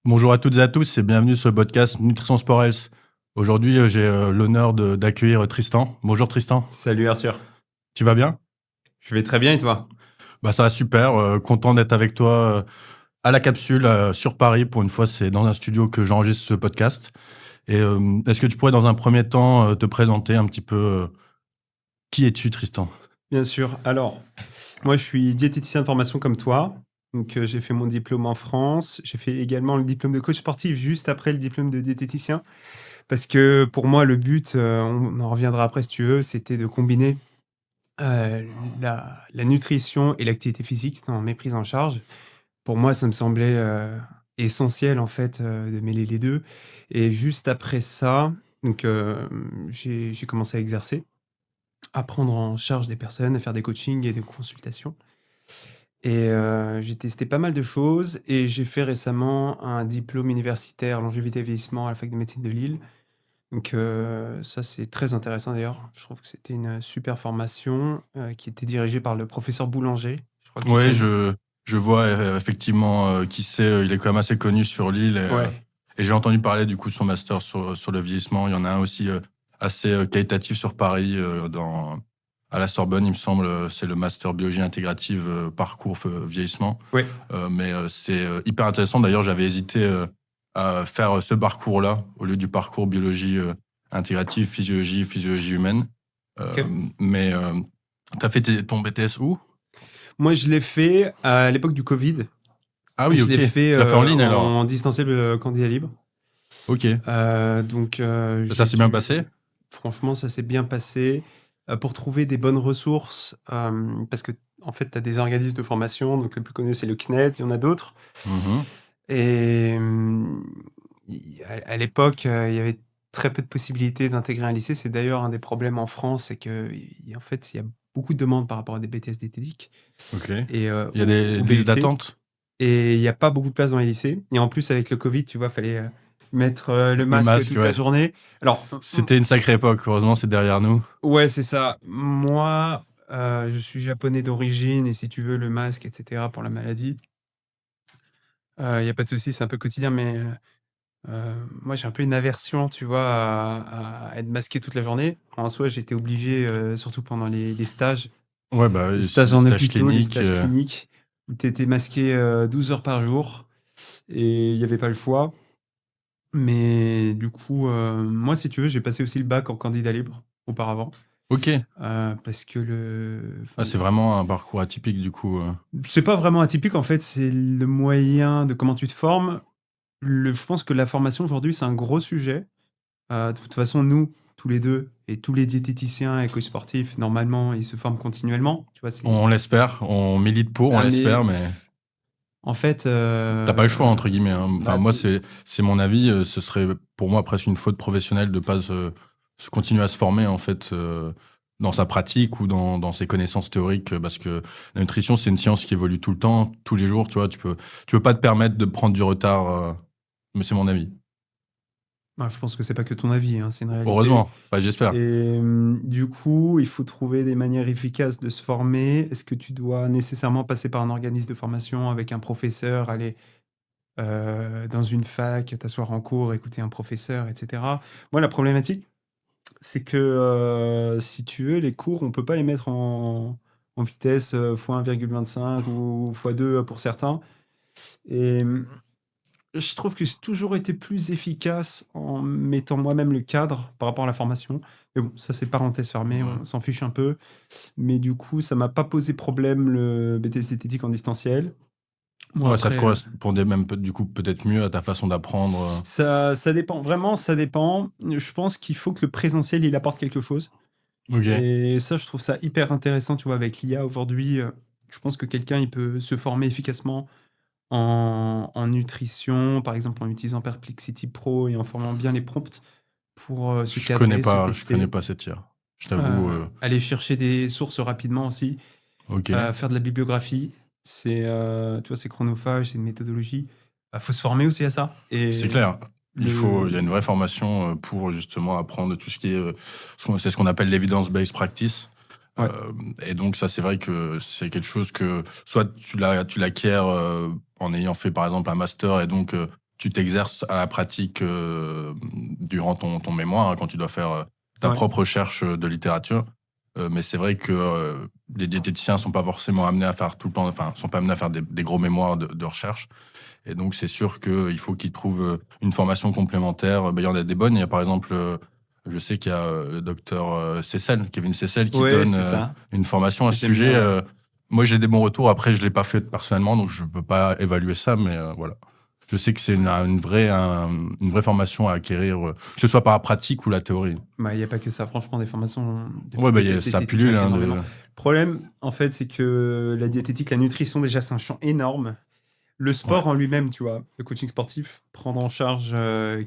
Bonjour à toutes et à tous et bienvenue sur le podcast Nutrition Sport Health. Aujourd'hui, j'ai l'honneur d'accueillir Tristan. Bonjour Tristan, Salut Arthur. tu vas bien? Je vais très bien et toi? Bah ça va super, content d'être avec toi à la capsule sur Paris. Pour une fois, c'est dans un studio que j'enregistre ce podcast. Et est-ce que tu pourrais dans un premier temps te présenter un petit peu qui es-tu Tristan? Bien sûr. Alors, moi je suis diététicien de formation comme toi. Donc j'ai fait mon diplôme en France. J'ai fait également le diplôme de coach sportif juste après le diplôme de diététicien. Parce que pour moi, le but, on en reviendra après si tu veux, c'était de combiner euh, la nutrition et l'activité physique dans mes prises en charge. Pour moi, ça me semblait essentiel en fait de mêler les deux. Et juste après ça, donc j'ai commencé à exercer, à prendre en charge des personnes, à faire des coachings et des consultations. Et j'ai testé pas mal de choses et j'ai fait récemment un diplôme universitaire longévité et vieillissement à la fac de médecine de Lille. Donc ça, c'est très intéressant d'ailleurs. Je trouve que c'était une super formation qui était dirigée par le professeur Boulanger. Je crois que tu Oui, connais. je vois effectivement qui c'est. Il est quand même assez connu sur l'île Ouais. et j'ai entendu parler du coup de son master sur le vieillissement. Il y en a un aussi assez qualitatif sur Paris à la Sorbonne, il me semble. C'est le master biologie intégrative parcours vieillissement. Ouais. Mais c'est hyper intéressant. D'ailleurs, j'avais hésité à faire ce parcours-là au lieu du parcours biologie intégrative, physiologie humaine. Euh, Ok. mais t'as fait ton BTS où? Moi, je l'ai fait à l'époque du Covid. Ah oui, Je ok. l'ai fait Tu l'as fait en ligne alors. en distanciel candidat libre. Ok. Donc, Ça j'ai s'est bien dû. passé? Franchement, ça s'est bien passé. Pour trouver des bonnes ressources, parce que en fait, tu as des organismes de formation. Donc, le plus connu, c'est le CNED. Il y en a d'autres. Mhm. Et à l'époque, il y avait très peu de possibilités d'intégrer un lycée. C'est d'ailleurs un des problèmes en France, c'est que en fait, il y a beaucoup de demandes par rapport à des BTS diététiques Ok. et Il y a des au listes BUT. d'attente? Et il y a pas beaucoup de place dans les lycées. Et en plus, avec le Covid, tu vois, fallait mettre le Le masque masque, toute la ouais. journée. Alors, C'était une sacrée époque. Heureusement, c'est derrière nous. ouais, c'est ça. Moi, je suis japonais d'origine et si tu veux, le masque, etc., pour la maladie, il y a pas de souci, c'est un peu quotidien, mais moi, j'ai un peu une aversion, tu vois, à être masqué toute la journée. En soi, j'étais obligé, surtout pendant les stages, Ouais, bah, les oui, c'est stages des en stages hôpitaux, les cliniques. stages cliniques, où tu étais masqué 12 heures par jour et il y avait pas le choix. Mais du coup, moi, si tu veux, j'ai passé aussi le bac en candidat libre auparavant, Ok. parce que Ah, c'est vraiment un parcours atypique du coup. c'est pas vraiment atypique en fait, c'est le moyen de comment tu te formes. Je pense que la formation aujourd'hui, c'est un gros sujet. De toute façon, nous, tous les deux, et tous les diététiciens et coachs sportifs, normalement, ils se forment continuellement. Tu vois, On l'espère, on milite pour, on mais l'espère, mais en fait, t'as pas le choix entre guillemets, hein. Enfin, bah, moi, c'est mon avis. Ce serait pour moi presque une faute professionnelle de pas se continuer à se former en fait dans sa pratique ou dans ses connaissances théoriques, parce que la nutrition c'est une science qui évolue tout le temps, tous les jours. Tu vois, tu peux pas te permettre de prendre du retard. Mais c'est mon avis. bah, je pense que c'est pas que ton avis, hein, c'est une réalité. Heureusement, enfin, j'espère. Et du coup, il faut trouver des manières efficaces de se former. Est-ce que tu dois nécessairement passer par un organisme de formation avec un professeur, aller dans une fac, t'asseoir en cours, écouter un professeur, etc. Moi, la problématique, c'est que si tu veux, les cours, on peut pas les mettre en vitesse x1,25 ou x2 pour certains. Et je trouve que j'ai toujours été plus efficace en mettant moi-même le cadre par rapport à la formation. Mais bon, ça c'est parenthèse fermée, Ouais. on s'en fiche un peu. Mais du coup, ça m'a pas posé problème le BTS diététique en distanciel. Bon, Ouais, ça te après, correspondait même du coup peut-être mieux à ta façon d'apprendre. ça dépend, vraiment, ça dépend. Je pense qu'il faut que le présentiel, il apporte quelque chose. Ok. Et ça, je trouve ça hyper intéressant, tu vois, avec l'IA aujourd'hui. Je pense que quelqu'un, il peut se former efficacement en nutrition, par exemple en utilisant Perplexity Pro et en formant bien les prompts pour se cadrer, se Je connais tester, pas cette tir. Je t'avoue. aller chercher des sources rapidement aussi, Ok. faire de la bibliographie. Tu vois, c'est chronophage, c'est une méthodologie. Faut se former aussi à ça. C'est Et clair. Il y a une le, vraie formation pour justement apprendre tout ce qui est, c'est ce qu'on appelle l'evidence-based practice. ouais, Et donc ça, c'est vrai que c'est quelque chose que soit tu l'acquiers en ayant fait par exemple un master et donc tu t'exerces à la pratique durant ton mémoire, hein, quand tu dois faire ta propre recherche de littérature. Mais c'est vrai que les diététiciens sont pas forcément amenés à faire tout le temps, enfin, sont pas amenés à faire des gros mémoires de recherche. Et donc, c'est sûr qu'il faut qu'ils trouvent une formation complémentaire. Ben, il y en a des bonnes. Il y a par exemple, je sais qu'il y a le docteur Cessel, Kevin Cessel, qui donne une formation à ce sujet. Moi, j'ai des bons retours. Après, je l'ai pas fait personnellement, donc je peux pas évaluer ça, mais voilà. Je sais que c'est une vraie formation à acquérir, que ce soit par la pratique ou la théorie. Bah, il n'y a pas que ça, franchement, des formations. Ça pullule. Le problème, en fait, c'est que la diététique, la nutrition, déjà, c'est un champ énorme. Le sport en lui-même, tu vois, le coaching sportif, prendre en charge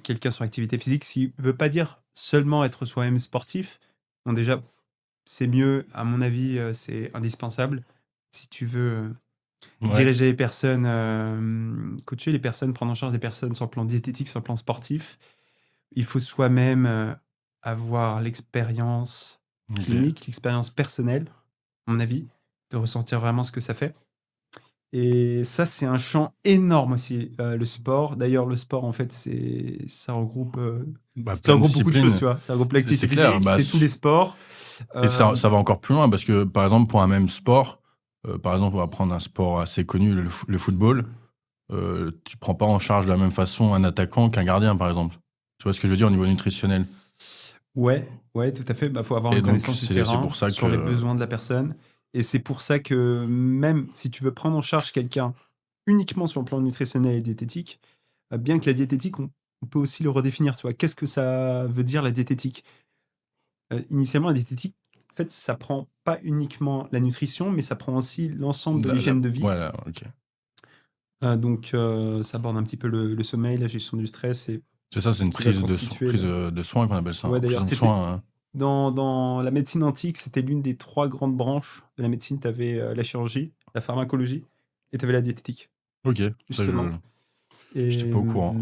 quelqu'un sur l'activité physique, ce qui ne veut pas dire seulement être soi-même sportif. Donc déjà, c'est mieux, à mon avis, c'est indispensable. Si tu veux diriger les personnes, coacher les personnes, prendre en charge les personnes sur le plan diététique, sur le plan sportif, il faut soi-même avoir l'expérience clinique, l'expérience personnelle, à mon avis, de ressentir vraiment ce que ça fait. Et ça, c'est un champ énorme aussi, le sport. D'ailleurs, le sport, en fait, ça regroupe, beaucoup de choses, tu vois. Ça regroupe l'activité physique, c'est tous les sports. Et ça va encore plus loin, parce que, par exemple, pour un même sport, par exemple, on va prendre un sport assez connu, le football, tu prends pas en charge de la même façon un attaquant qu'un gardien, par exemple. Tu vois ce que je veux dire au niveau nutritionnel? Ouais, tout à fait. Bah, faut avoir une connaissance du terrain sur les besoins de la personne. Et c'est pour ça que même si tu veux prendre en charge quelqu'un uniquement sur le plan nutritionnel et diététique, bien que la diététique, on peut aussi le redéfinir. Tu vois, qu'est-ce que ça veut dire la diététique? Initialement, la diététique, en fait, ça prend pas uniquement la nutrition, mais ça prend aussi l'ensemble de l'hygiène de vie. Voilà, ok. Donc, ça aborde un petit peu le sommeil, la gestion du stress. C'est ça, c'est une prise de soin qu'on appelle ça. Ouais, d'ailleurs, dans la médecine antique, c'était l'une des 3 grandes branches de la médecine. Tu avais la chirurgie, la pharmacologie et tu avais la diététique. Ok, justement. Je n'étais pas au courant.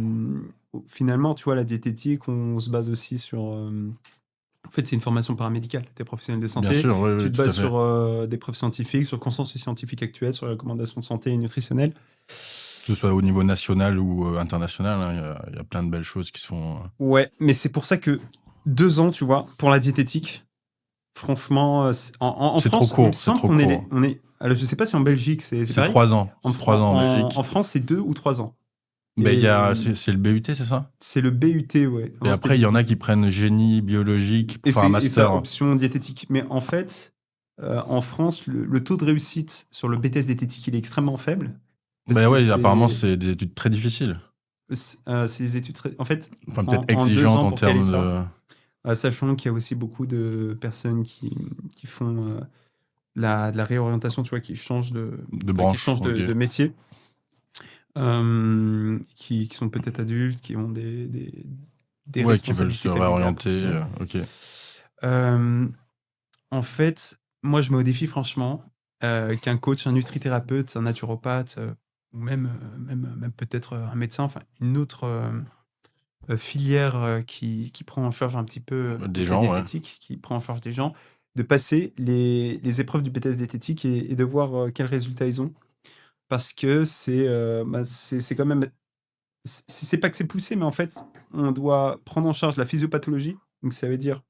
Finalement, tu vois, la diététique, on se base aussi sur... En fait, c'est une formation paramédicale. Tu es professionnel de santé. Bien sûr, tu te bases sur des preuves scientifiques, sur le consensus scientifique actuel, sur les recommandations de santé et nutritionnelles. Que ce soit au niveau national ou international, il y a plein de belles choses qui se font. Ouais, mais c'est pour ça que 2 ans, tu vois, pour la diététique, franchement, en c'est France, trop court. C'est trop court. Alors, je sais pas si en Belgique, c'est 3 ans. En 3 ans en Belgique. En France, c'est 2 ou 3 ans. Mais c'est le BUT, c'est ça? C'est le BUT, ouais. Et après, il y en a qui prennent génie biologique pour faire un master. Et c'est option diététique. Mais en fait, en France, le taux de réussite sur le BTS diététique, il est extrêmement faible. Apparemment, c'est des études très difficiles. C'est des études très... En fait, peut-être exigeantes en termes de... Sachant qu'il y a aussi beaucoup de personnes qui font de la réorientation, tu vois, qui changent de branche, qui changent de métier, qui sont peut-être adultes, qui ont des responsabilités, qui veulent se réorienter. En fait, moi, je mets au défi, franchement, qu'un coach, un nutrithérapeute, un naturopathe, ou même peut-être un médecin, enfin, une autre... filière qui prend en charge un petit peu des la diététique, qui prend en charge des gens, de passer les épreuves du BTS diététique et de voir quels résultats ils ont. Parce que c'est quand même... C'est pas que c'est poussé, mais en fait, on doit prendre en charge la physiopathologie. Donc, ça veut dire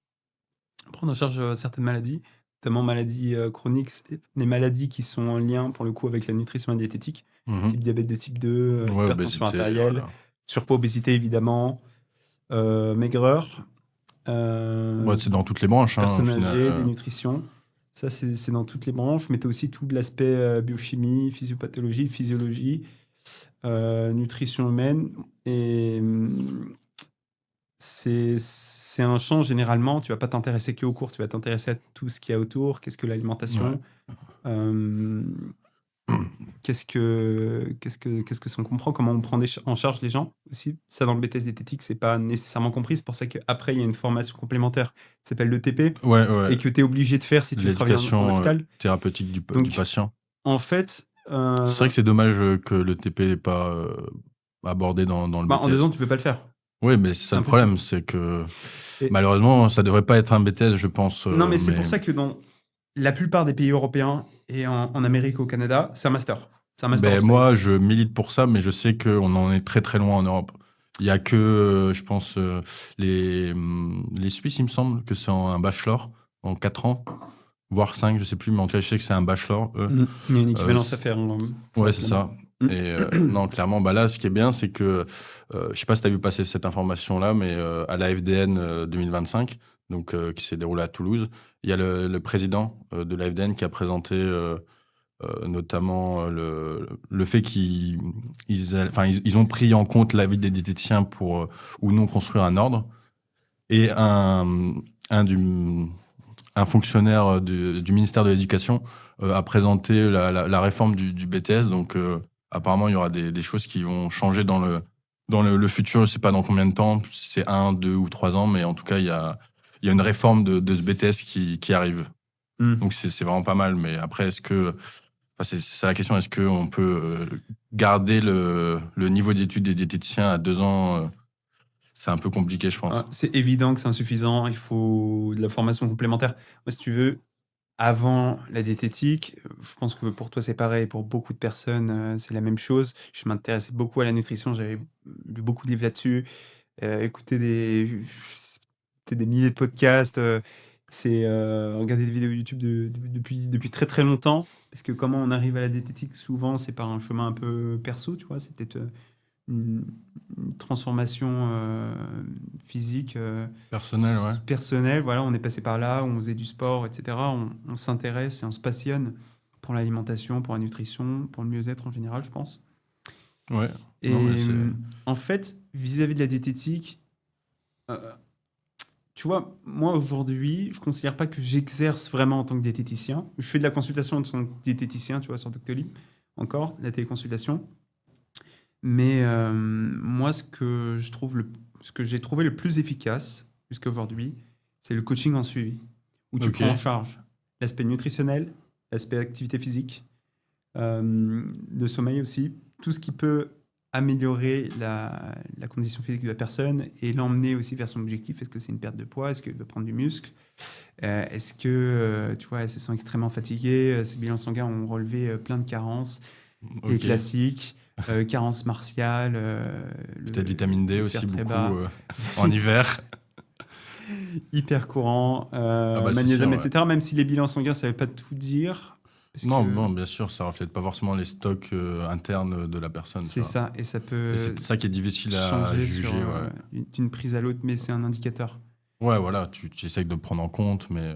prendre en charge certaines maladies, notamment maladies chroniques, les maladies qui sont en lien, pour le coup, avec la nutrition et la diététique, type diabète de type 2, hypertension artérielle, surpoids, obésité, évidemment, maigreur. C'est dans toutes les branches. Personnes âgées, dénutrition. Ça, c'est dans toutes les branches. Mais tu as aussi tout l'aspect biochimie, physiopathologie, physiologie, nutrition humaine. Et c'est un champ, généralement, tu vas pas t'intéresser que aux cours, tu vas t'intéresser à tout ce qu'il y a autour. Qu'est-ce que l'alimentation qu'est-ce que ça comprend, comment on prend en charge les gens aussi. Ça, dans le BTS diététique, c'est pas nécessairement compris. C'est pour ça qu'après, il y a une formation complémentaire qui s'appelle l'ETP et que tu es obligé de faire si tu travailles en hôpital. Thérapeutique du patient. En fait... C'est vrai que c'est dommage que l'ETP n'est pas abordé dans le BTS. En 2 ans, tu peux pas le faire. Oui, mais c'est ça le problème, c'est que malheureusement, ça devrait pas être un BTS, je pense. Non, mais c'est pour ça que dans la plupart des pays européens et en Amérique, au Canada, c'est un master. Moi, je milite pour ça, mais je sais qu'on en est très très loin en Europe. Il y a que, je pense, les Suisses, il me semble, que c'est un bachelor en 4 ans, voire 5, je sais plus, mais en tout cas, je sais que c'est un bachelor, eux. Il y a une Euh, équivalence à c'est- faire pour ouais, être c'est là-bas. ça. Et non, clairement, bah là, ce qui est bien, c'est que, je sais pas si tu as vu passer cette information-là, mais à la FDN 2025, donc qui s'est déroulée à Toulouse, il y a le président de la FDN qui a présenté notamment le fait qu'ils ont pris en compte l'avis des diététiciens pour ou non construire un ordre et un, du, un fonctionnaire du ministère de l'Éducation a présenté la réforme du BTS. Donc apparemment il y aura des choses qui vont changer dans le futur. Je sais pas dans combien de temps, si c'est 1, 2 ou 3 ans, mais en tout cas il y a une réforme de ce BTS qui arrive. Mm. Donc c'est vraiment pas mal. Mais après c'est la question, est-ce qu'on peut garder le niveau d'études des diététiciens à 2 ans c'est un peu compliqué, je pense. C'est évident que c'est insuffisant, il faut de la formation complémentaire. Moi, si tu veux, avant la diététique, je pense que pour toi c'est pareil, pour beaucoup de personnes c'est la même chose. Je m'intéressais beaucoup à la nutrition, j'avais lu beaucoup de livres là-dessus, écouté des milliers de podcasts, regarder des vidéos YouTube depuis très très longtemps. Parce que comment on arrive à la diététique, souvent c'est par un chemin un peu perso, tu vois, c'est peut-être une, une transformation physique Personnel, ouais. personnelle. Voilà, on est passé par là, on faisait du sport, etc. On s'intéresse et on se passionne pour l'alimentation, pour la nutrition, pour le mieux-être en général, je pense. Ouais. Et Non, mais c'est. en fait, vis-à-vis de la diététique, euh, tu vois, moi aujourd'hui, je ne considère pas que j'exerce vraiment en tant que diététicien. Je fais de la consultation en tant que diététicien, tu vois, sur Doctolib, encore, la téléconsultation. Mais moi, ce que j'ai trouvé le plus efficace jusqu'à aujourd'hui, c'est le coaching en suivi, où tu Ok. prends en charge l'aspect nutritionnel, l'aspect activité physique, le sommeil aussi, tout ce qui peut améliorer la condition physique de la personne et l'emmener aussi vers son objectif. Est-ce que c'est une perte de poids? Est-ce qu'il veut prendre du muscle? Est-ce que, tu vois, elle se sent extrêmement fatiguée? Ses bilans sanguins ont relevé plein de carences, des Ok. classiques, carence martiale, Peut-être vitamine D le aussi, fer très beaucoup bas, en hiver. hyper courant, Ah bah c'est sûr, magnésium, ouais. etc. Même si les bilans sanguins, ça ne veut pas tout dire, parce Non, que bon, bien sûr, ça reflète pas forcément les stocks internes de la personne, c'est ça. ça, et ça Et peut c'est ça qui est difficile à changer sur, juger, ouais. d'une prise à l'autre, mais c'est un indicateur. Ouais, voilà, tu essayes de le prendre en compte, mais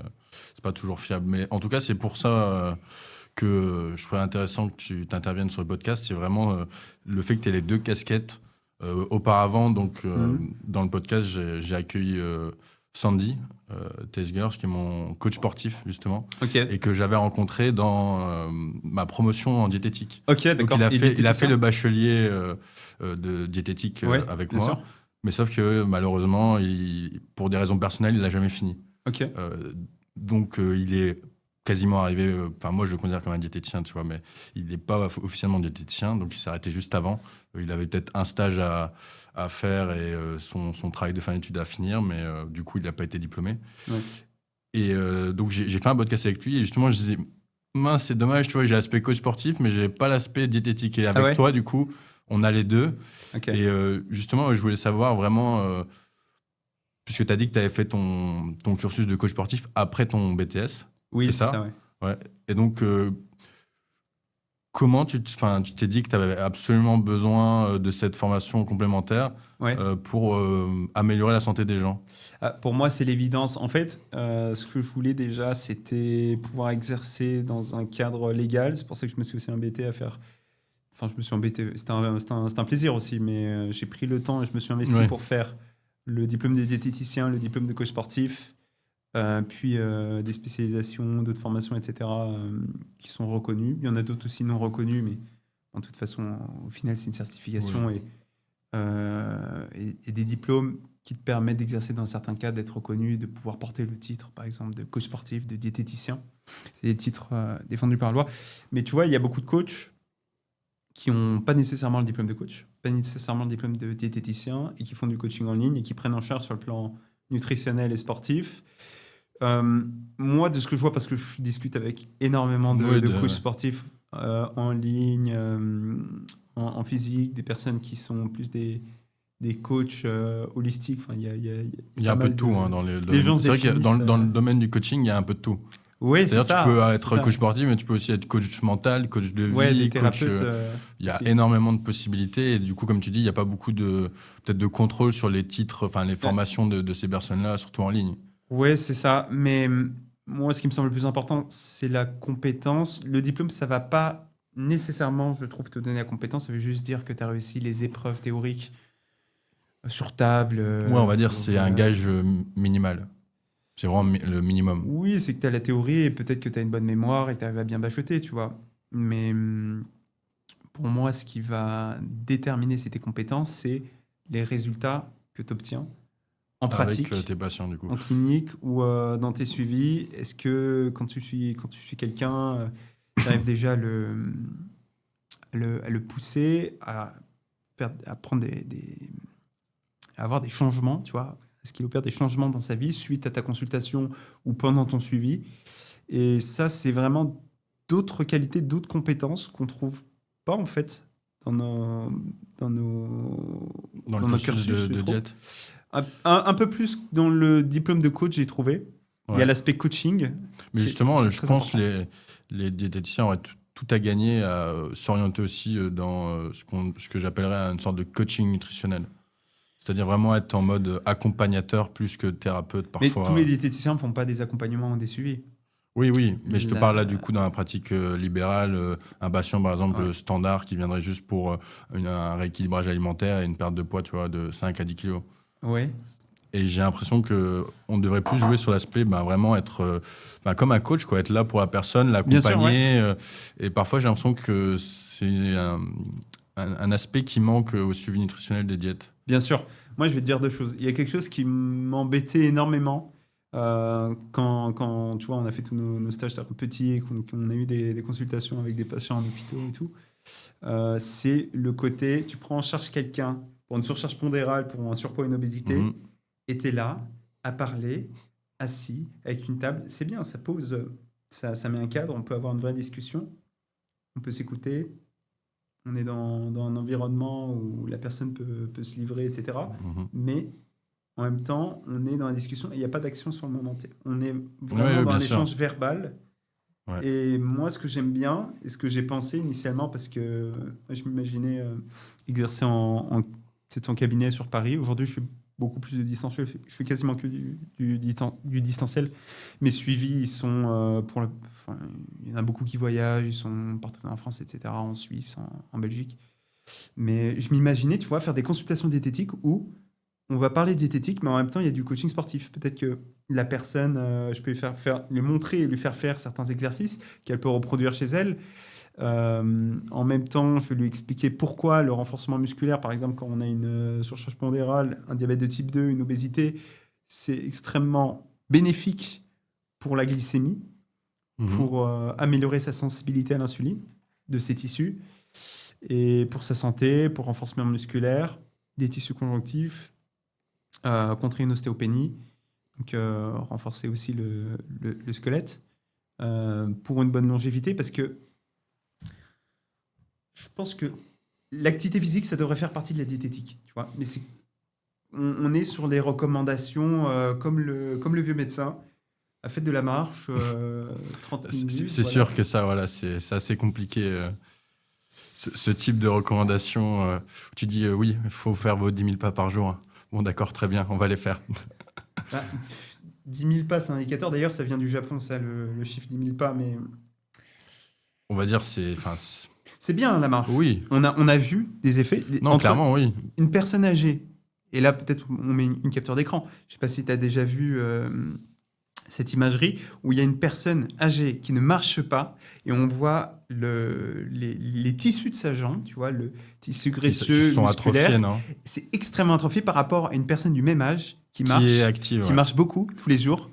c'est pas toujours fiable. Mais en tout cas, c'est pour ça que je trouvais intéressant que tu t'interviennes sur le podcast. C'est vraiment le fait que tu aies les deux casquettes. Auparavant, donc, Mhm. dans le podcast, j'ai accueilli Sandy Tesgers, qui est mon coach sportif, justement, Ok, et que j'avais rencontré dans ma promotion en diététique. ok, Donc, d'accord. Et il a fait diététicien? le bachelier de diététique Ouais, avec bien moi. sûr. Mais sauf que malheureusement, pour des raisons personnelles, il l'a jamais fini. Ok, Euh, donc il est quasiment arrivé. Enfin, moi je le considère comme un diététicien, tu vois, mais il n'est pas officiellement diététicien, donc il s'est arrêté juste avant. Il avait peut-être un stage à faire et son travail de fin d'études à finir, mais du coup il n'a pas été diplômé. ouais. Et donc j'ai fait un podcast avec lui et justement je disais, mince, c'est dommage, tu vois, j'ai l'aspect coach sportif, mais j'ai pas l'aspect diététique. Et Ah avec ouais? toi, du coup, on a les deux. Ok. Et justement, je voulais savoir vraiment, puisque tu as dit que tu avais fait ton cursus de coach sportif après ton BTS, Oui, c'est c'est ça, ça? ouais. Ouais. Et donc, comment enfin, tu t'es dit que tu avais absolument besoin de cette formation complémentaire Ouais. pour améliorer la santé des gens? Pour moi, c'est l'évidence. En fait, ce que je voulais déjà, c'était pouvoir exercer dans un cadre légal. C'est pour ça que je me suis aussi embêté à faire. Enfin, je me suis embêté. C'était un plaisir aussi, mais j'ai pris le temps et je me suis investi Ouais. pour faire le diplôme de diététicien, le diplôme de coach sportif, puis des spécialisations, d'autres formations, etc., qui sont reconnues. Il y en a d'autres aussi non reconnues, mais en toute façon, au final, c'est une Oui. certification et des diplômes qui te permettent d'exercer dans certains cas, d'être reconnu et de pouvoir porter le titre, par exemple, de coach sportif, de diététicien. C'est des titres défendus par la loi. Mais tu vois, il y a beaucoup de coachs qui n'ont pas nécessairement le diplôme de coach, pas nécessairement le diplôme de diététicien et qui font du coaching en ligne et qui prennent en charge sur le plan nutritionnel et sportif. Moi, de ce que je vois, parce que je discute avec énormément Oui, de coachs ouais. sportifs en ligne, en physique, des personnes qui sont plus des coachs holistiques. Enfin, Il y a pas un peu mal de tout hein, dans les les gens domaines. se C'est vrai que définissent. dans le domaine du coaching, il y a un peu de tout. Oui, c'est C'est-à-dire, ça. tu peux c'est être ça. coach sportif, mais tu peux aussi être coach mental, coach de Ouais, des vie, coach. thérapeutes. Il y a aussi. énormément de possibilités. Et du coup, comme tu dis, il n'y a pas beaucoup peut-être de contrôle sur les titres, enfin, les Ouais. formations de ces personnes-là, surtout en ligne. Ouais, c'est ça. Mais moi, ce qui me semble le plus important, c'est la compétence. Le diplôme, ça va pas nécessairement, je trouve, te donner la compétence. Ça veut juste dire que tu as réussi les épreuves théoriques sur table. Ouais, on va dire c'est un voilà. gage minimal. C'est vraiment le minimum. Oui, c'est que tu as la théorie et peut-être que tu as une bonne mémoire et que tu arrives à bien bachoter, tu vois. Mais pour moi, ce qui va déterminer si tes compétences, c'est les résultats que tu obtiens en Avec pratique, tes patients, du coup. en clinique ou dans tes suivis. Est-ce que quand tu suis quelqu'un, tu arrives déjà à le pousser à prendre à avoir des changements, tu vois? Est-ce qu'il opère des changements dans sa vie suite à ta consultation ou pendant ton suivi? Et ça, c'est vraiment d'autres qualités, d'autres compétences qu'on trouve pas en fait dans nos, dans nos, Dans le dans nos cursus cursus, je de trouve. diète. Un peu plus dans le diplôme de coach, j'ai trouvé. Il y a Ouais. l'aspect coaching. Mais qui est justement, je très pense important. que les diététiciens auraient tout à gagner à s'orienter aussi dans ce que j'appellerais une sorte de coaching nutritionnel. C'est-à-dire vraiment être en mode accompagnateur plus que thérapeute Mais parfois. tous les diététiciens ne font pas des accompagnements ou des suivis. Oui, oui, mais je te parle là du La- coup dans la pratique libérale, un patient par exemple Ouais. standard qui viendrait juste pour un rééquilibrage alimentaire et une perte de poids, tu vois, de 5 à 10 kilos. Ouais. Et j'ai l'impression que on devrait plus jouer sur l'aspect, vraiment être comme un coach, quoi, être là pour la personne, Bien sûr, ouais. l'accompagner. Et parfois j'ai l'impression que c'est un aspect qui manque au suivi nutritionnel des diètes. Bien sûr. Moi, je vais te dire deux choses. Il y a quelque chose qui m'embêtait énormément quand, tu vois, on a fait tous nos stages thérapeutiques et qu'on a eu des consultations avec des patients en hôpitaux et tout. C'est le côté, tu prends en charge quelqu'un pour une surcharge pondérale, pour un surpoids et une obésité, Mhm. et tu es là à parler, assis, avec une table. C'est bien, ça pose, ça met un cadre, on peut avoir une vraie discussion, on peut s'écouter, on est dans un environnement où la personne peut se livrer, etc. Mhm. Mais en même temps, on est dans la discussion et il n'y a pas d'action sur le moment T. On est Ouais, vraiment ouais, dans bien un sûr. échange verbal. Ouais. Et moi, ce que j'aime bien, et ce que j'ai pensé initialement, parce que moi, je m'imaginais exercer c'est en cabinet sur Paris. Aujourd'hui, je fais beaucoup plus de distanciel. Je fais quasiment que du distanciel. Mes suivis, ils sont enfin, il y en a beaucoup qui voyagent, ils sont partout en France, etc., en Suisse, en Belgique. Mais je m'imaginais, tu vois, faire des consultations diététiques où on va parler diététique, mais en même temps, il y a du coaching sportif. Peut-être que la personne, je peux lui montrer et lui faire faire certains exercices qu'elle peut reproduire chez elle. En même temps, je vais lui expliquer pourquoi le renforcement musculaire, par exemple, quand on a une surcharge pondérale, un diabète de type 2, une obésité, c'est extrêmement bénéfique pour la glycémie, Mhm. pour améliorer sa sensibilité à l'insuline de ses tissus, et pour sa santé, pour renforcement musculaire, des tissus conjonctifs, contrer une ostéopénie, donc renforcer aussi le squelette, pour une bonne longévité, parce que je pense que l'activité physique, ça devrait faire partie de la diététique, tu vois. Mais on est sur des recommandations comme le vieux médecin. Faites de la marche, 30 minutes. C'est voilà. sûr que ça, voilà, c'est assez compliqué. Ce type de recommandation, où tu dis oui, il faut faire vos 10 000 pas par jour. Bon, d'accord, très bien, on va les faire. Bah, 10 000 pas, c'est un indicateur. D'ailleurs, ça vient du Japon, ça, le chiffre 10 000 pas. Mais On va dire, c'est. c'est bien, la marche. Oui. On a vu des effets. Non, Entre clairement, oui. une personne âgée, et là, peut-être, on met une capture d'écran. Je ne sais pas si tu as déjà vu cette imagerie où il y a une personne âgée qui ne marche pas et on voit les tissus de sa jambe, tu vois, le tissu Qui graisseux, sont musculaire. atrophiés, non? C'est extrêmement atrophié par rapport à une personne du même âge qui Qui est active. qui Ouais. marche beaucoup tous les jours,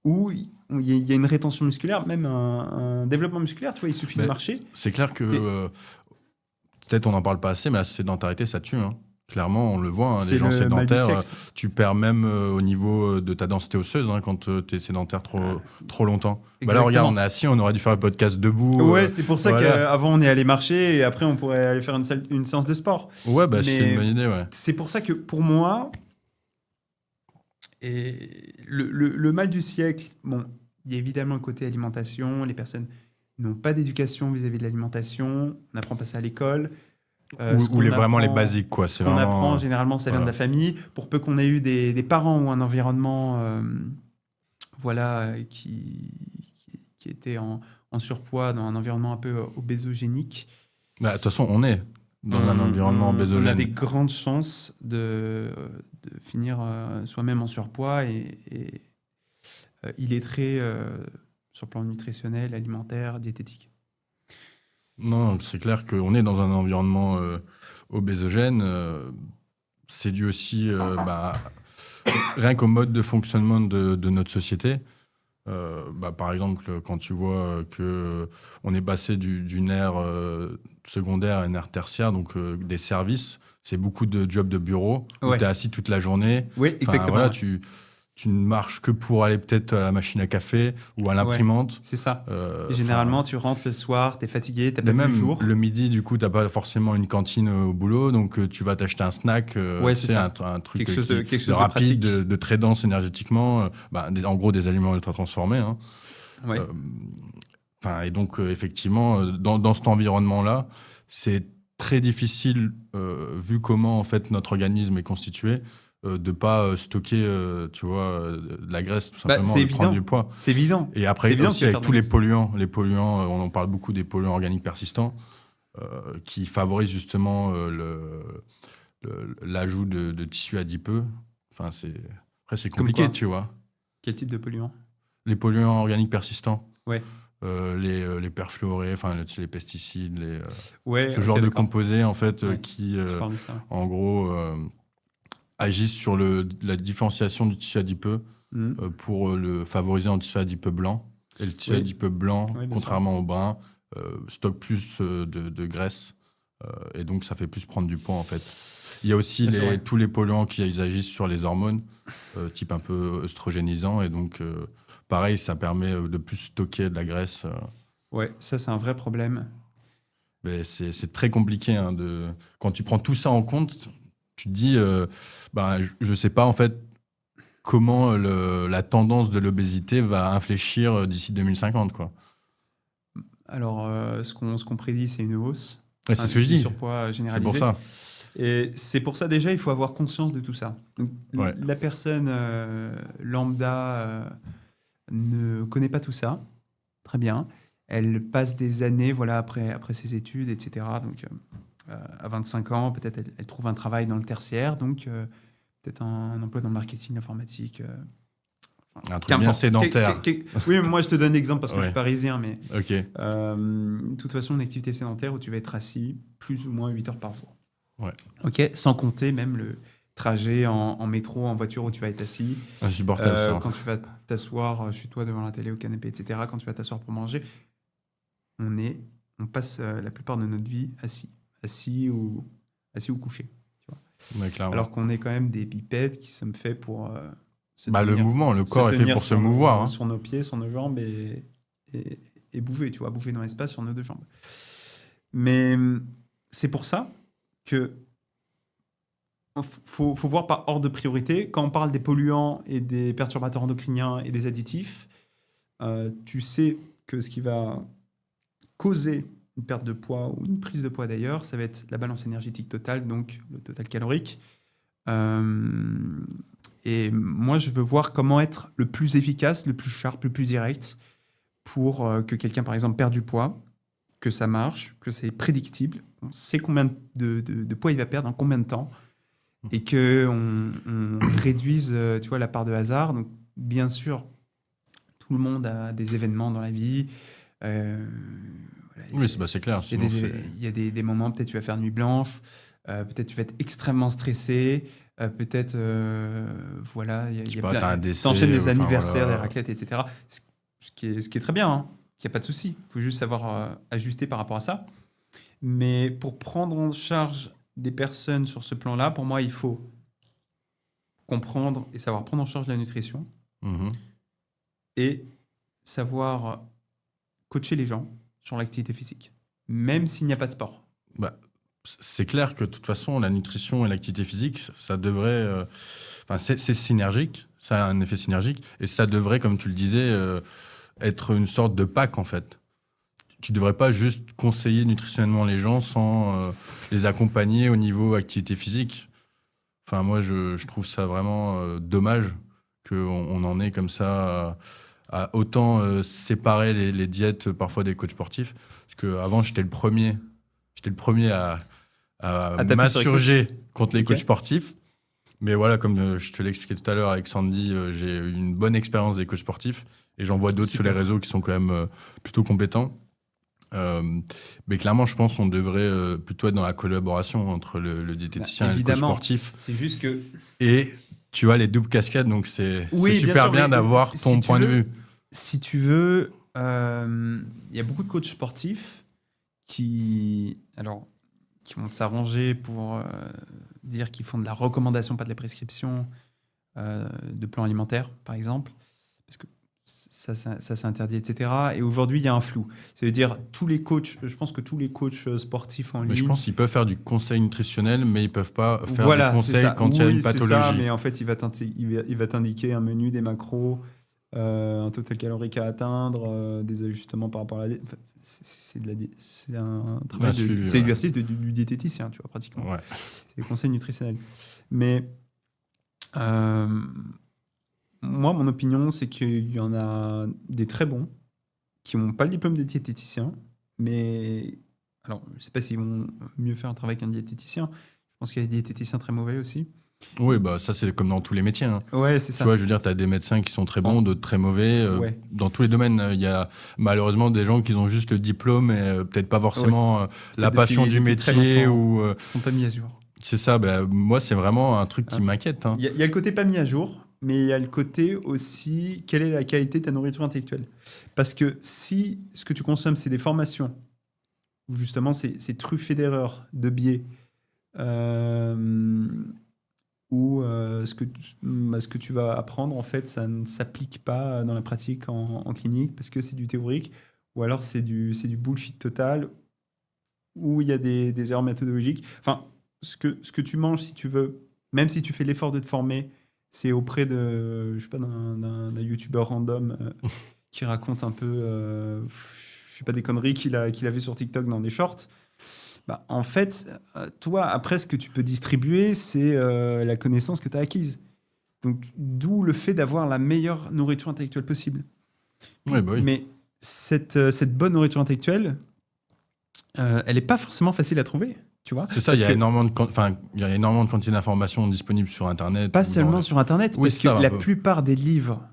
où il y a une rétention musculaire, même un développement musculaire, tu vois, il suffit de Mais marcher. C'est clair que. Et- Peut-être on n'en parle pas assez, mais la sédentarité, ça tue. Hein. Clairement, on le voit, hein, C'est les gens le mal du sédentaires, siècle. tu perds même au niveau de ta densité osseuse hein, quand tu es sédentaire trop longtemps. Bah là, regarde, Exactement. on est assis, on aurait dû faire le podcast debout. Ouais, c'est pour ça Voilà. qu'avant on est allé marcher et après on pourrait aller faire une séance de sport. Ouais, bah c'est une Mais bonne idée, ouais. c'est pour ça que pour moi, le mal du siècle, bon, il y a évidemment le côté alimentation, les personnes n'ont pas d'éducation vis-à-vis de l'alimentation, on n'apprend pas ça à l'école. Ou vraiment les basiques, quoi. C'est Ce qu'on vraiment, apprend, généralement, ça vient de la famille. Pour peu qu'on ait eu des parents ou un environnement qui était en surpoids, dans un environnement un peu obésogénique, Bah, de toute façon, on est dans un environnement on a obésogène. des grandes chances de finir soi-même en surpoids et illettré sur le plan nutritionnel, alimentaire, diététique. Non, c'est clair qu'on est dans un environnement obésogène. C'est dû aussi rien qu'au mode de fonctionnement de notre société. Par exemple, quand tu vois que on est passé d'une ère secondaire à une ère tertiaire, donc des services, c'est beaucoup de jobs de bureau où Ouais. tu es assis toute la journée. Oui, Enfin, exactement. voilà, Ouais. tu ne marches que pour aller peut-être à la machine à café ou à l'imprimante. C'est ça. Euh, Et généralement, tu rentres le soir, t'es fatigué, t'as mais pas vu même le jour. le midi, du coup, t'as pas forcément une cantine au boulot, donc tu vas t'acheter un snack, Ouais, tu c'est sais, ça. un truc Quelque chose de rapide, pratique. de très dense énergétiquement, en gros des aliments ultra transformés. Hein. Ouais. Et donc, effectivement, dans cet environnement-là, c'est très difficile, vu comment en fait notre organisme est constitué, de pas stocker, tu vois, de la graisse tout simplement, c'est de prendre évident. du poids. C'est évident. Et après, C'est évident aussi que tu vas avec faire tous de les la polluants, on en parle beaucoup des polluants organiques persistants, qui favorisent justement l'ajout de tissus adipeux. Enfin, après, c'est Comme compliqué, quoi tu vois. Quel type de polluant? Les polluants organiques persistants. Ouais. Les perfluorés, enfin les pesticides, Ouais, ce ok, genre de d'accord. composés en fait Ouais. qui, Je parle de ça. en gros, agissent sur la différenciation du tissu adipeux pour le favoriser en tissu adipeux blanc. Et le tissu Oui. adipeux blanc, Oui, bien contrairement au brun, stocke plus de graisse et donc ça fait plus prendre du poids en fait. Il y a aussi C'est vrai. tous les polluants qui agissent sur les hormones, type un peu œstrogénisant et donc pareil, ça permet de plus stocker de la graisse. Ouais, ça, c'est un vrai problème. Mais c'est très compliqué. Hein, quand tu prends tout ça en compte, tu te dis, je ne sais pas en fait comment la tendance de l'obésité va infléchir d'ici 2050. Quoi. Alors, ce qu'on prédit, c'est une hausse. Ouais, c'est ce que je Du dis. surpoids C'est généralisé. pour ça. Et c'est pour ça, déjà, il faut avoir conscience de tout ça. Donc, Ouais. la personne lambda ne connaît pas tout ça. Très bien. Elle passe des années après ses études, etc. Donc, à 25 ans, peut-être elle trouve un travail dans le tertiaire, donc peut-être un emploi dans le marketing, l'informatique. Un truc bien sédentaire. Oui, mais moi je te donne l'exemple parce que Ouais. je suis parisien, mais Ok. de toute façon, une activité sédentaire où tu vas être assis plus ou moins 8 heures par jour. Ouais. Ok, sans compter même le trajet en métro, en voiture où tu vas être assis. Insupportable ça. Quand tu vas t'asseoir chez toi devant la télé, au canapé, etc. Quand tu vas t'asseoir pour manger, on passe la plupart de notre vie assis ou couché. Ouais, clairement. Alors qu'on est quand même des bipèdes qui sommes faits pour le mouvement, le corps est fait pour se mouvoir. Hein. Sur nos pieds, sur nos jambes et bouger, tu vois, bouger dans l'espace sur nos deux jambes. Mais c'est pour ça que faut voir par ordre de priorité. Quand on parle des polluants et des perturbateurs endocriniens et des additifs, tu sais que ce qui va causer une perte de poids ou une prise de poids d'ailleurs, ça va être la balance énergétique totale, donc le total calorique. Et moi, je veux voir comment être le plus efficace, le plus sharp, le plus direct pour que quelqu'un, par exemple, perde du poids, que ça marche, que c'est prédictible, on sait combien de poids il va perdre, en combien de temps, et qu'on réduise tu vois, la part de hasard. Donc, bien sûr, tout le monde a des événements dans la vie. Oui, c'est clair. Il y a des moments, peut-être tu vas faire nuit blanche, peut-être tu vas être extrêmement stressé, peut-être, voilà, il y a plein... T'enchaînes des anniversaires, des raclettes, etc. Ce qui est très bien, hein. Il n'y a pas de souci. Il faut juste savoir ajuster par rapport à ça. Mais pour prendre en charge des personnes sur ce plan-là, pour moi, il faut comprendre et savoir prendre en charge la nutrition Mhm. et savoir coacher les gens sur l'activité physique, même s'il n'y a pas de sport. Bah, c'est clair que de toute façon, la nutrition et l'activité physique, ça devrait. C'est synergique, ça a un effet synergique, et ça devrait, comme tu le disais, être une sorte de pack en fait. Tu devrais pas juste conseiller nutritionnellement les gens sans les accompagner au niveau activité physique. Enfin, moi, je trouve ça vraiment dommage qu'on en ait comme ça à autant séparer les diètes parfois des coachs sportifs. Parce qu'avant, j'étais le premier à taper sur les m'insurger contre les Ok. coachs sportifs. Mais voilà, comme je te l'ai expliqué tout à l'heure avec Sandy, j'ai eu une bonne expérience des coachs sportifs et j'en vois d'autres sur les Super. réseaux qui sont quand même plutôt compétents. Mais clairement, je pense qu'on devrait plutôt être dans la collaboration entre le diététicien et le coach évidemment. sportif. C'est juste que Et tu vois les doubles cascades, donc c'est Oui, bien super sûr, bien mais d'avoir si ton tu point de veux- vue. si tu veux, il y a beaucoup de coachs sportifs qui vont s'arranger pour dire qu'ils font de la recommandation, pas de la prescription de plans alimentaires, par exemple, parce que ça c'est interdit, etc. Et aujourd'hui, il y a un flou. Ça veut dire tous les coachs, je pense que tous les coachs sportifs en Mais ligne. je pense qu'ils peuvent faire du conseil nutritionnel, mais ils peuvent pas faire Voilà, du c'est conseil ça. quand il y a Oui, une c'est pathologie. ça, mais en fait, il va t'indiquer un menu, des macros, un total calorique à atteindre, des ajustements par rapport à la diète. Enfin, c'est un travail suivi, c'est ouais. l'exercice du diététicien, tu vois, pratiquement. Ouais. C'est des conseils nutritionnels. Mais euh, moi, mon opinion, c'est qu'il y en a des très bons qui n'ont pas le diplôme de diététicien, mais alors, je ne sais pas s'ils vont mieux faire un travail qu'un diététicien. Je pense qu'il y a des diététiciens très mauvais aussi. Oui, bah ça c'est comme dans tous les métiers. Hein. Ouais, c'est Tu ça. vois, je veux dire, tu as des médecins qui sont très bons, d'autres très mauvais. Ouais. Dans tous les domaines, il y a malheureusement des gens qui ont juste le diplôme et peut-être pas forcément la Depuis- passion du depuis très métier. longtemps. Ou Ils ne sont pas mis à jour. c'est ça. Bah, moi, c'est vraiment un truc qui m'inquiète. Hein. Il y a le côté pas mis à jour, mais il y a le côté aussi, quelle est la qualité de ta nourriture intellectuelle? Parce que si ce que tu consommes, c'est des formations, où justement c'est truffé d'erreurs, de biais, où ce que tu vas apprendre, en fait, ça ne s'applique pas dans la pratique en clinique, parce que c'est du théorique, ou alors c'est du bullshit total, où il y a des erreurs méthodologiques. Enfin, ce que tu manges, si tu veux, même si tu fais l'effort de te former, c'est auprès de, je sais pas, d'un youtubeur random qui raconte un peu, je sais pas, des conneries qu'il a vu sur TikTok dans des shorts. Bah, en fait, toi, après, ce que tu peux distribuer, c'est la connaissance que tu as acquise. Donc, d'où le fait d'avoir la meilleure nourriture intellectuelle possible. Ouais, bah oui. Mais cette bonne nourriture intellectuelle, elle n'est pas forcément facile à trouver, tu vois. C'est ça, Parce il y a que énormément de quantité d'informations disponibles sur Internet. pas ou seulement dans- sur Internet, Oui, parce c'est ça, que un la peu. plupart des livres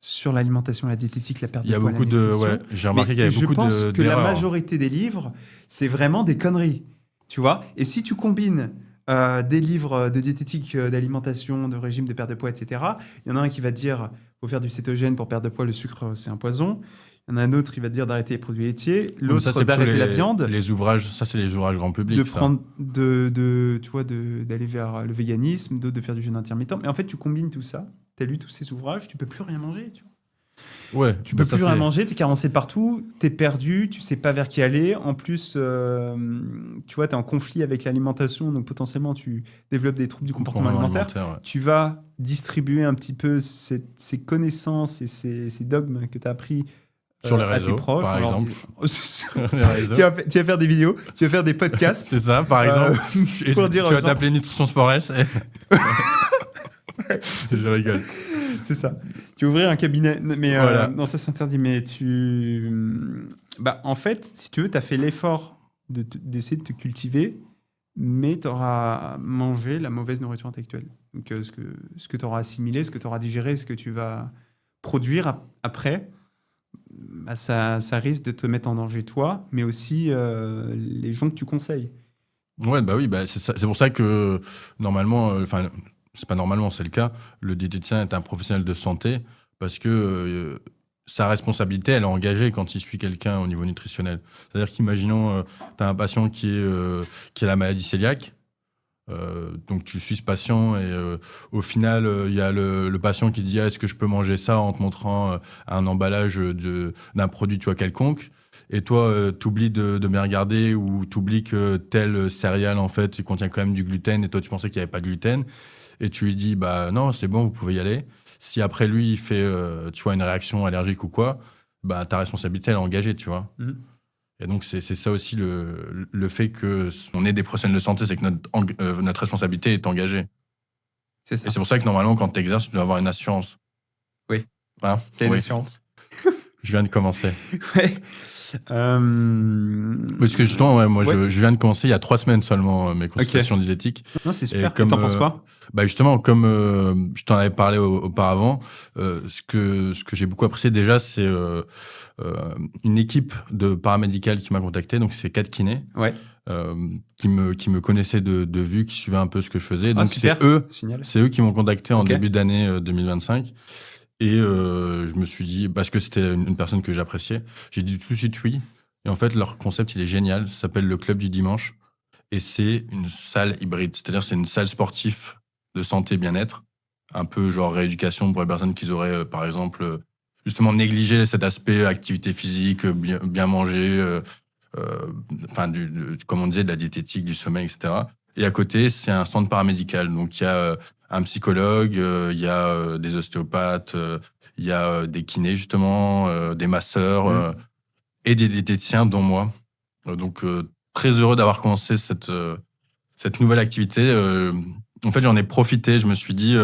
sur l'alimentation, la diététique, la perte Il y de a poids, beaucoup la de. nutrition, Ouais, j'ai remarqué qu'il y avait je beaucoup pense que la d'erreurs. majorité des livres, c'est vraiment des conneries, tu vois. Et si tu combines des livres de diététique, d'alimentation, de régime de perte de poids, etc., il y en a un qui va te dire faut faire du cétogène pour perdre de poids, le sucre c'est un poison. Il y en a un autre qui va te dire d'arrêter les produits laitiers, Mais ça, l'autre c'est plutôt d'arrêter la viande, Les ouvrages, ça, c'est les ouvrages grand public. de ça. prendre tu vois, d'aller vers le véganisme, d'autres de faire du jeûne intermittent. Mais en fait, tu combines tout ça. Tu as lu tous ces ouvrages, tu peux plus rien manger, tu vois. Ouais, Tu bah peux ça, plus rien c'est- manger, t'es carencé partout, t'es perdu, tu sais pas vers qui aller. En plus, tu vois, t'es en conflit avec l'alimentation, donc potentiellement tu développes des troubles du comportement alimentaire. ouais. Tu vas distribuer un petit peu ces connaissances et ces dogmes que t'as appris Sur les à réseaux, tes proches. par en leur exemple. disant- Les réseaux. tu vas faire des vidéos, tu vas faire des podcasts. C'est ça, par exemple. Et pour dire tu aux vas gens- t'appeler Nutrition Sport S. Je rigole. C'est ça. Tu vas ouvrir un cabinet. Mais Voilà. non, ça c'est interdit. Mais en fait, si tu veux, tu as fait l'effort d'essayer de te cultiver, mais tu auras mangé la mauvaise nourriture intellectuelle. Donc, ce que tu auras assimilé, ce que tu auras digéré, ce que tu vas produire après, bah, ça risque de te mettre en danger toi, mais aussi les gens que tu conseilles. Ouais, bah oui, bah c'est pour ça que normalement, enfin, c'est pas normalement, c'est le cas. Le diététicien est un professionnel de santé parce que sa responsabilité, elle est engagée quand il suit quelqu'un au niveau nutritionnel. C'est-à-dire qu'imaginons, tu as un patient qui a la maladie cœliaque, Donc tu suis ce patient et au final il y a le patient qui dit est-ce que je peux manger ça en te montrant un emballage d'un produit tu vois quelconque et toi t'oublies de bien regarder ou t'oublies que tel céréale en fait il contient quand même du gluten et toi tu pensais qu'il y avait pas de gluten et tu lui dis bah non c'est bon vous pouvez y aller. Si après lui il fait tu vois une réaction allergique ou quoi, bah ta responsabilité elle est engagée tu vois. Mhm. Et donc, c'est ça aussi le fait qu'on ait des professionnels de santé, c'est que notre responsabilité est engagée. C'est ça. Et c'est pour ça que normalement, quand tu exerces, tu dois avoir une assurance. Oui. Hein T'as une oui, assurance. je viens de commencer. Ouais. Parce que justement, ouais, moi, Ouais. je viens de commencer il y a 3 semaines seulement mes consultations diététiques. Non, c'est super. Et comme, t'en penses quoi? Bah justement, comme je t'en avais parlé auparavant, ce que j'ai beaucoup apprécié déjà, c'est une équipe de paramédicales qui m'a contacté, donc c'est 4 kinés. Ouais. Qui me connaissaient de vue, qui suivaient un peu ce que je faisais. Ah, Donc super. c'est eux qui m'ont contacté en Ok. début d'année 2025. Et je me suis dit, parce que c'était une personne que j'appréciais, j'ai dit tout de suite oui. Et en fait, leur concept, il est génial. Ça s'appelle le Club du Dimanche. Et c'est une salle hybride. C'est-à-dire, c'est une salle sportive de santé bien-être. Un peu genre rééducation pour les personnes qui auraient, par exemple, justement négligé cet aspect activité physique, bien manger, enfin, comme on disait, de la diététique, du sommeil, etc. Et à côté, c'est un centre paramédical. Donc, il y a un psychologue, il y a des ostéopathes, il y a des kinés, justement, des masseurs et des diététiciens, dont moi. Donc, très heureux d'avoir commencé cette nouvelle activité. En fait, j'en ai profité. Je me suis dit,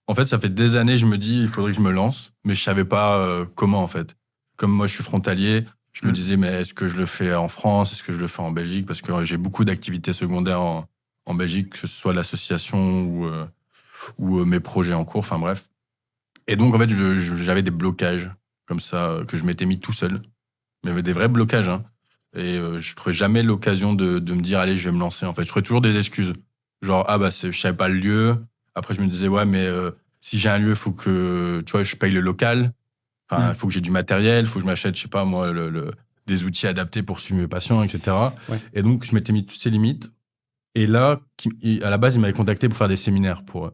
en fait, ça fait des années, je me dis, il faudrait que je me lance, mais je savais pas comment, en fait. Comme moi, je suis frontalier, je me disais, mais est-ce que je le fais en France? Est-ce que je le fais en Belgique? Parce que j'ai beaucoup d'activités secondaires en Belgique, que ce soit l'association ou mes projets en cours, enfin bref. Et donc, en fait, j'avais des blocages comme ça que je m'étais mis tout seul. Mais des vrais blocages, hein. Et je trouvais jamais l'occasion de me dire, allez, je vais me lancer, en fait. Je trouvais toujours des excuses. Genre, ah, bah, je savais pas le lieu. Après, je me disais, ouais, mais si j'ai un lieu, faut que, tu vois, je paye le local. Enfin, il faut que j'ai du matériel, faut que je m'achète, je sais pas, moi, des outils adaptés pour suivre mes patients, etc. Ouais. Et donc, je m'étais mis toutes ces limites. Et là, à la base, il m'avait contacté pour faire des séminaires pour eux.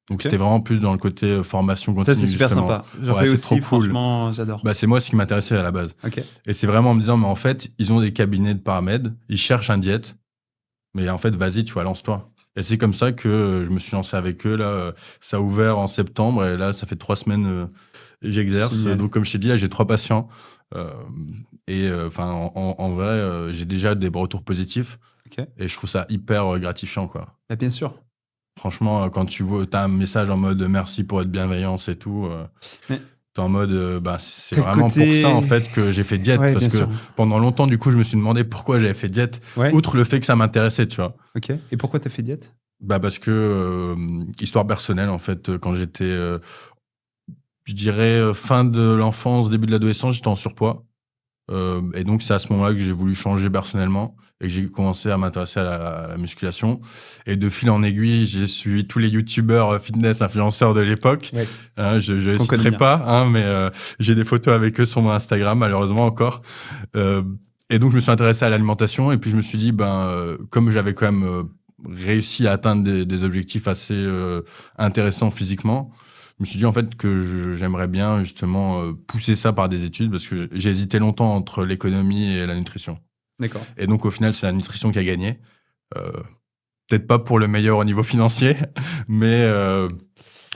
Donc, c'était vraiment plus dans le côté formation continue. Ça, c'est super justement. sympa. J'en Ouais, fais c'est aussi, trop cool. franchement, j'adore. Bah, c'est moi ce qui m'intéressait à la base. Ok. Et c'est vraiment en me disant, mais en fait, ils ont des cabinets de paramèdes, ils cherchent un diète, mais en fait, vas-y, tu vois, lance-toi. Et c'est comme ça que je me suis lancé avec eux. Là, ça a ouvert en septembre et là, ça fait 3 semaines j'exerce. Génial. Donc, comme je t'ai dit, là, j'ai 3 patients. Enfin, en vrai, j'ai déjà des retours positifs. Ok. Et je trouve ça hyper gratifiant, quoi. Bah, bien sûr. Franchement, quand tu vois, t'as un message en mode merci pour votre bienveillance et tout. Mais T'es en mode, bah, c'est T'as le vraiment côté- pour ça, en fait, que j'ai fait diète. Ouais, parce bien que sûr. pendant longtemps, du coup, je me suis demandé pourquoi j'avais fait diète. Ouais. Outre le fait que ça m'intéressait, tu vois. Ok. Et pourquoi t'as fait diète? Bah, parce que, histoire personnelle, en fait, quand j'étais, je dirais, fin de l'enfance, début de l'adolescence, j'étais en surpoids. Et donc, c'est à ce moment-là que j'ai voulu changer personnellement et que j'ai commencé à m'intéresser à la musculation. Et de fil en aiguille, j'ai suivi tous les youtubeurs fitness influenceurs de l'époque. Ouais. Hein, je les Qu'on connaît citerai bien. pas, hein, mais j'ai des photos avec eux sur mon Instagram, malheureusement encore. Et donc, je me suis intéressé à l'alimentation et puis je me suis dit, comme j'avais quand même réussi à atteindre des objectifs assez intéressants physiquement, je me suis dit en fait que j'aimerais bien justement pousser ça par des études parce que j'ai hésité longtemps entre l'économie et la nutrition. D'accord. Et donc au final, c'est la nutrition qui a gagné. Euh, Peut-être pas pour le meilleur au niveau financier, mais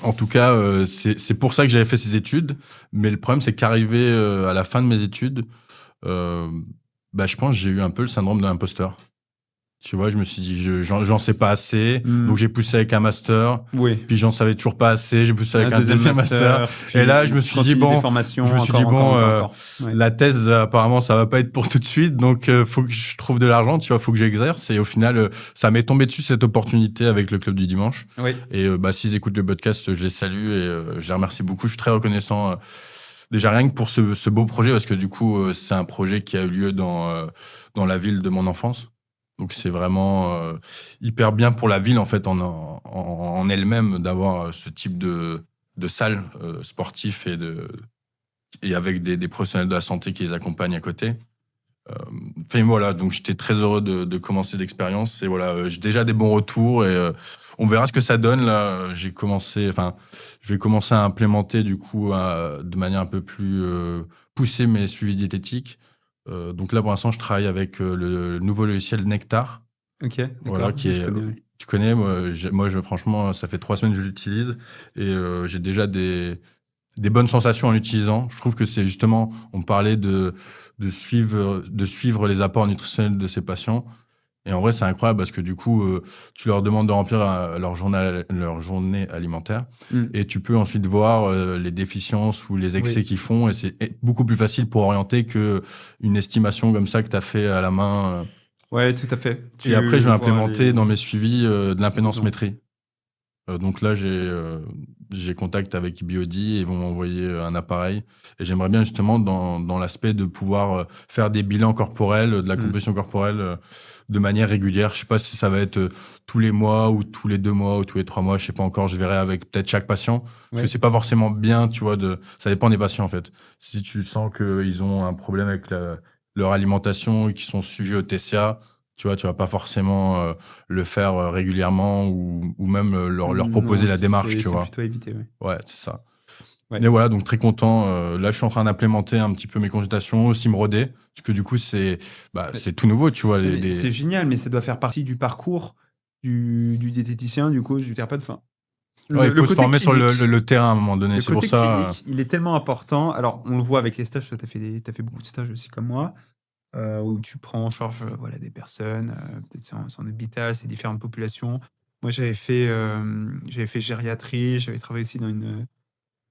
en tout cas, c'est pour ça que j'avais fait ces études. Mais le problème, c'est qu'arrivé à la fin de mes études, je pense que j'ai eu un peu le syndrome de l'imposteur. Tu vois, je me suis dit, j'en sais pas assez, donc j'ai poussé avec un master, Oui. puis j'en savais toujours pas assez, j'ai poussé avec un deuxième master. puis Et là, je me suis dit, continue bon, des formations, je me suis encore, dit, encore. Ouais. la thèse, apparemment, ça va pas être pour tout de suite, donc faut que je trouve de l'argent, tu vois, faut que j'exerce. Et au final, ça m'est tombé dessus cette opportunité avec le Club du Dimanche. Oui. Et s'ils écoutent le podcast, je les salue et je les remercie beaucoup. Je suis très reconnaissant. Déjà rien que pour ce beau projet, parce que du coup, c'est un projet qui a eu lieu dans la ville de mon enfance. Donc c'est vraiment hyper bien pour la ville en fait en elle-même d'avoir ce type de salle sportif et avec des professionnels de la santé qui les accompagnent à côté. Enfin voilà, donc j'étais très heureux de commencer l'expérience et voilà, j'ai déjà des bons retours et on verra ce que ça donne là. Je vais commencer à implémenter du coup de manière un peu plus poussée mes suivis diététiques. Donc là pour l'instant, je travaille avec le nouveau logiciel Nectar. Ok, d'accord. Voilà, qui Oui, est, je connais, oui. tu connais, franchement, ça fait 3 semaines que je l'utilise et j'ai déjà des bonnes sensations en l'utilisant. Je trouve que c'est justement, on parlait de suivre les apports nutritionnels de ces patients. Et en vrai, c'est incroyable parce que du coup, tu leur demandes de remplir leur journée alimentaire Mm. et tu peux ensuite voir les déficiences ou les excès Oui. qu'ils font et c'est beaucoup plus facile pour orienter que une estimation comme ça que tu as fait à la main. Ouais, tout à fait. Et après, je vais vois implémenter dans mes suivis de l'impédance besoins. métrie. Donc là, j'ai contact avec Biodi et ils vont m'envoyer un appareil. Et j'aimerais bien justement dans l'aspect de pouvoir faire des bilans corporels, de la composition corporelle de manière régulière. Je sais pas si ça va être tous les mois ou tous les 2 mois ou tous les 3 mois. Je sais pas encore. Je verrai avec peut-être chaque patient. Parce Ouais. que c'est pas forcément bien, tu vois. Ça dépend des patients en fait. Si tu sens qu'ils ont un problème avec leur alimentation et qu'ils sont sujets au TCA. Tu vois, tu vas pas forcément le faire régulièrement ou même leur proposer Non, la démarche, tu c'est vois. plutôt éviter, ouais. Ouais, c'est ça. Ouais. Mais voilà, donc très content. Là, je suis en train d'implémenter un petit peu mes consultations, aussi me roder, parce que du coup, c'est tout nouveau, tu vois. Non, mais c'est génial, mais ça doit faire partie du parcours du diététicien, du coach, du thérapeute. Enfin, Ouais, il faut se côté former sur clinique, le terrain à un moment donné. le C'est pour côté ça. clinique, il est tellement important. Alors, on le voit avec les stages. Toi, t'as fait beaucoup de stages aussi comme moi, où tu prends en charge voilà, des personnes, peut-être son hôpital, ces différentes populations. Moi, j'avais fait gériatrie, j'avais travaillé aussi dans une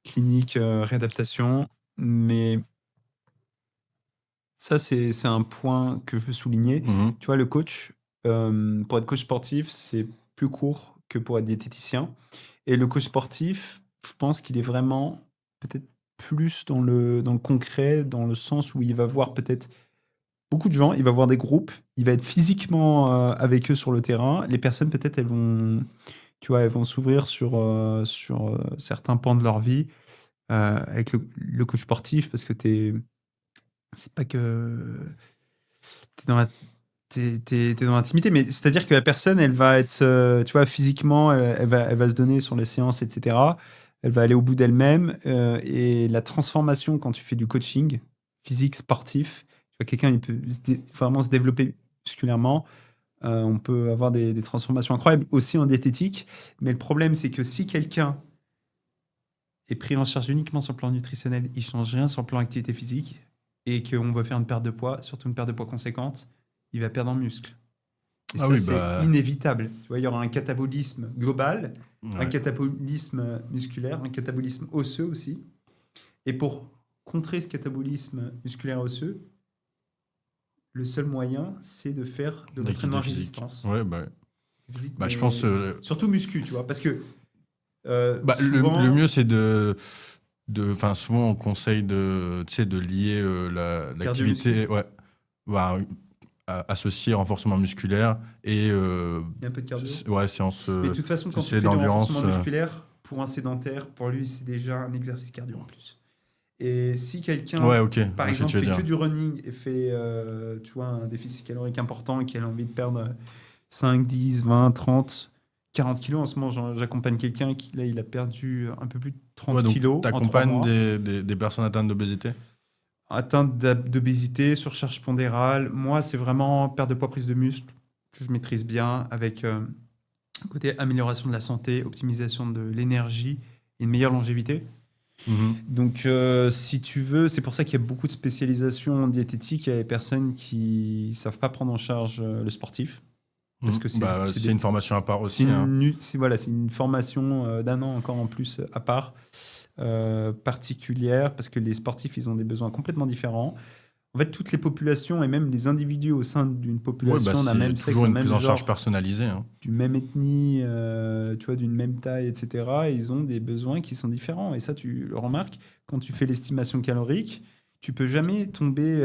clinique réadaptation. Mais ça, c'est un point que je veux souligner. Mhm. Tu vois, le coach, pour être coach sportif, c'est plus court que pour être diététicien. Et le coach sportif, je pense qu'il est vraiment peut-être plus dans le concret, dans le sens où il va voir peut-être beaucoup de gens, il va voir des groupes, il va être physiquement avec eux sur le terrain. Les personnes, peut-être, tu vois, elles vont s'ouvrir sur certains pans de leur vie avec le coach sportif, parce que c'est pas que t'es dans la t'es dans l'intimité, mais c'est-à-dire que la personne, elle va être, tu vois, physiquement, elle va se donner sur les séances, etc. Elle va aller au bout d'elle-même. Et la transformation, quand tu fais du coaching physique, sportif, tu vois, quelqu'un, il peut vraiment se développer musculairement. On peut avoir des transformations incroyables aussi en diététique. Mais le problème, c'est que si quelqu'un est pris en charge uniquement sur le plan nutritionnel, il change rien sur le plan activité physique, et qu'on veut faire une perte de poids, surtout une perte de poids conséquente, il va perdre en muscle. Et Ah ça, oui, c'est inévitable. Tu vois, il y aura un catabolisme global, un ouais. catabolisme musculaire, un catabolisme osseux aussi. Et pour contrer ce catabolisme musculaire osseux, le seul moyen, c'est de faire de l'entraînement à D'activité physique. résistance. Ouais, Physique, je mais pense. surtout muscu, tu vois, parce que Le souvent, mieux, c'est enfin, souvent, on conseille tu sais, de lier cardio-muscu, l'activité, ouais, bah, associer renforcement musculaire et il y a un peu de cardio. ouais, séance Mais de toute façon, quand tu spéciale fais du d'endurance. renforcement musculaire, pour un sédentaire, pour lui, c'est déjà un exercice cardio en plus. Et si quelqu'un, Ouais, ok, je par vois ce que exemple, tu veux fait que dire. du running et fait, tu vois, un déficit calorique important et qui a envie de perdre 5, 10, 20, 30, 40 kilos, en ce moment, j'accompagne quelqu'un qui, là, il a perdu un peu plus de 30 Ouais, donc kilos en 3 t'accompagnes mois, des personnes atteintes d'obésité? atteinte d'obésité, surcharge pondérale. Moi, c'est vraiment perte de poids, prise de muscle, que je maîtrise bien, avec côté amélioration de la santé, optimisation de l'énergie et une meilleure longévité. Mhm. Donc, si tu veux, c'est pour ça qu'il y a beaucoup de spécialisation en diététique. Il y a des personnes qui savent pas prendre en charge le sportif, parce que C'est une formation à part c'est aussi, hein. voilà, c'est une formation d'un an encore en plus à part, particulière, parce que les sportifs, ils ont des besoins complètement différents. En fait, toutes les populations et même les individus au sein d'une Ouais, population d'un c'est même sexe, toujours d'un une même prise en charge genre, personnalisée, hein. d'une même ethnie, tu vois, d'une même taille, etc. Ils ont des besoins qui sont différents. Et ça, tu le remarques quand tu fais l'estimation calorique. Tu peux jamais tomber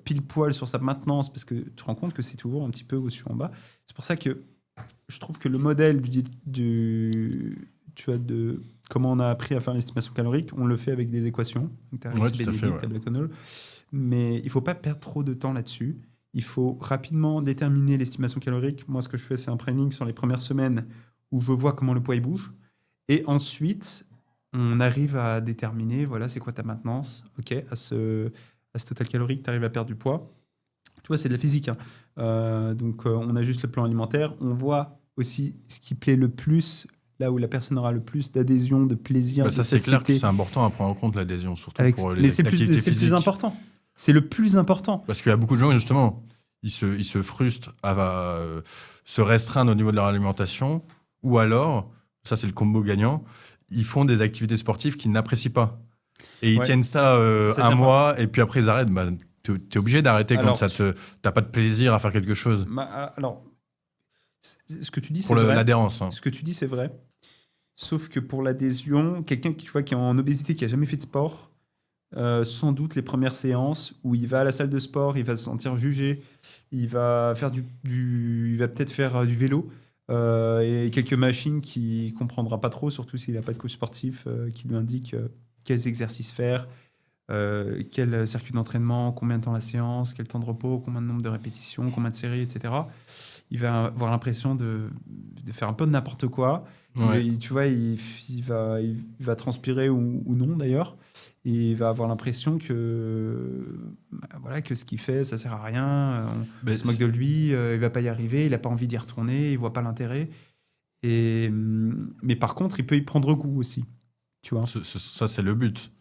pile poil sur sa maintenance, parce que tu te rends compte que c'est toujours un petit peu au-dessus en bas. C'est pour ça que je trouve que le modèle tu vois, de comment on a appris à faire l'estimation calorique, on le fait avec des équations. Donc, tu as Ouais, réussi tout à fait, Benedict, ouais. tu as Blacknall. mais il ne faut pas perdre trop de temps là-dessus. Il faut rapidement déterminer l'estimation calorique. Moi, ce que je fais, c'est un planning sur les premières semaines où je vois comment le poids il bouge. Et ensuite, on arrive à déterminer, voilà, c'est quoi ta maintenance. OK, à ce total calorique, tu arrives à perdre du poids. Tu vois, c'est de la physique, hein. Donc, on ajuste le plan alimentaire. On voit aussi ce qui plaît le plus, là où la personne aura le plus d'adhésion, de plaisir, de Ça, c'est clair que satiété. c'est important à prendre en compte, l'adhésion, surtout pour Mais c'est l'activité le plus physique. important. C'est le plus important. Parce qu'il y a beaucoup de gens, justement, ils se frustrent à se restreindre au niveau de leur alimentation, ou alors, ça c'est le combo gagnant, ils font des activités sportives qu'ils n'apprécient pas. Et ils tiennent ça un mois, et puis après ils arrêtent. Bah, t'es obligé d'arrêter quand t'as pas de plaisir à faire quelque chose. Alors, ce que tu dis, c'est pour vrai. L'adhérence. Hein. Ce que tu dis, c'est vrai. Sauf que pour l'adhésion, quelqu'un qui est en obésité, qui a jamais fait de sport, sans doute les premières séances où il va à la salle de sport, il va se sentir jugé, il va faire il va peut-être faire du vélo et quelques machines qu'il comprendra pas trop, surtout s'il n'a pas de coach sportif qui lui indique quels exercices faire, quel circuit d'entraînement, combien de temps la séance, quel temps de repos, combien de nombre de répétitions, combien de séries, etc. Il va avoir l'impression de faire un peu de n'importe quoi. Ouais. Tu vois, il va transpirer ou non d'ailleurs. Et il va avoir l'impression que ce qu'il fait, ça sert à rien. On se moque de lui, il va pas y arriver, il n'a pas envie d'y retourner, il voit pas l'intérêt. Mais par contre, il peut y prendre goût aussi. Tu vois. Ça, c'est le but.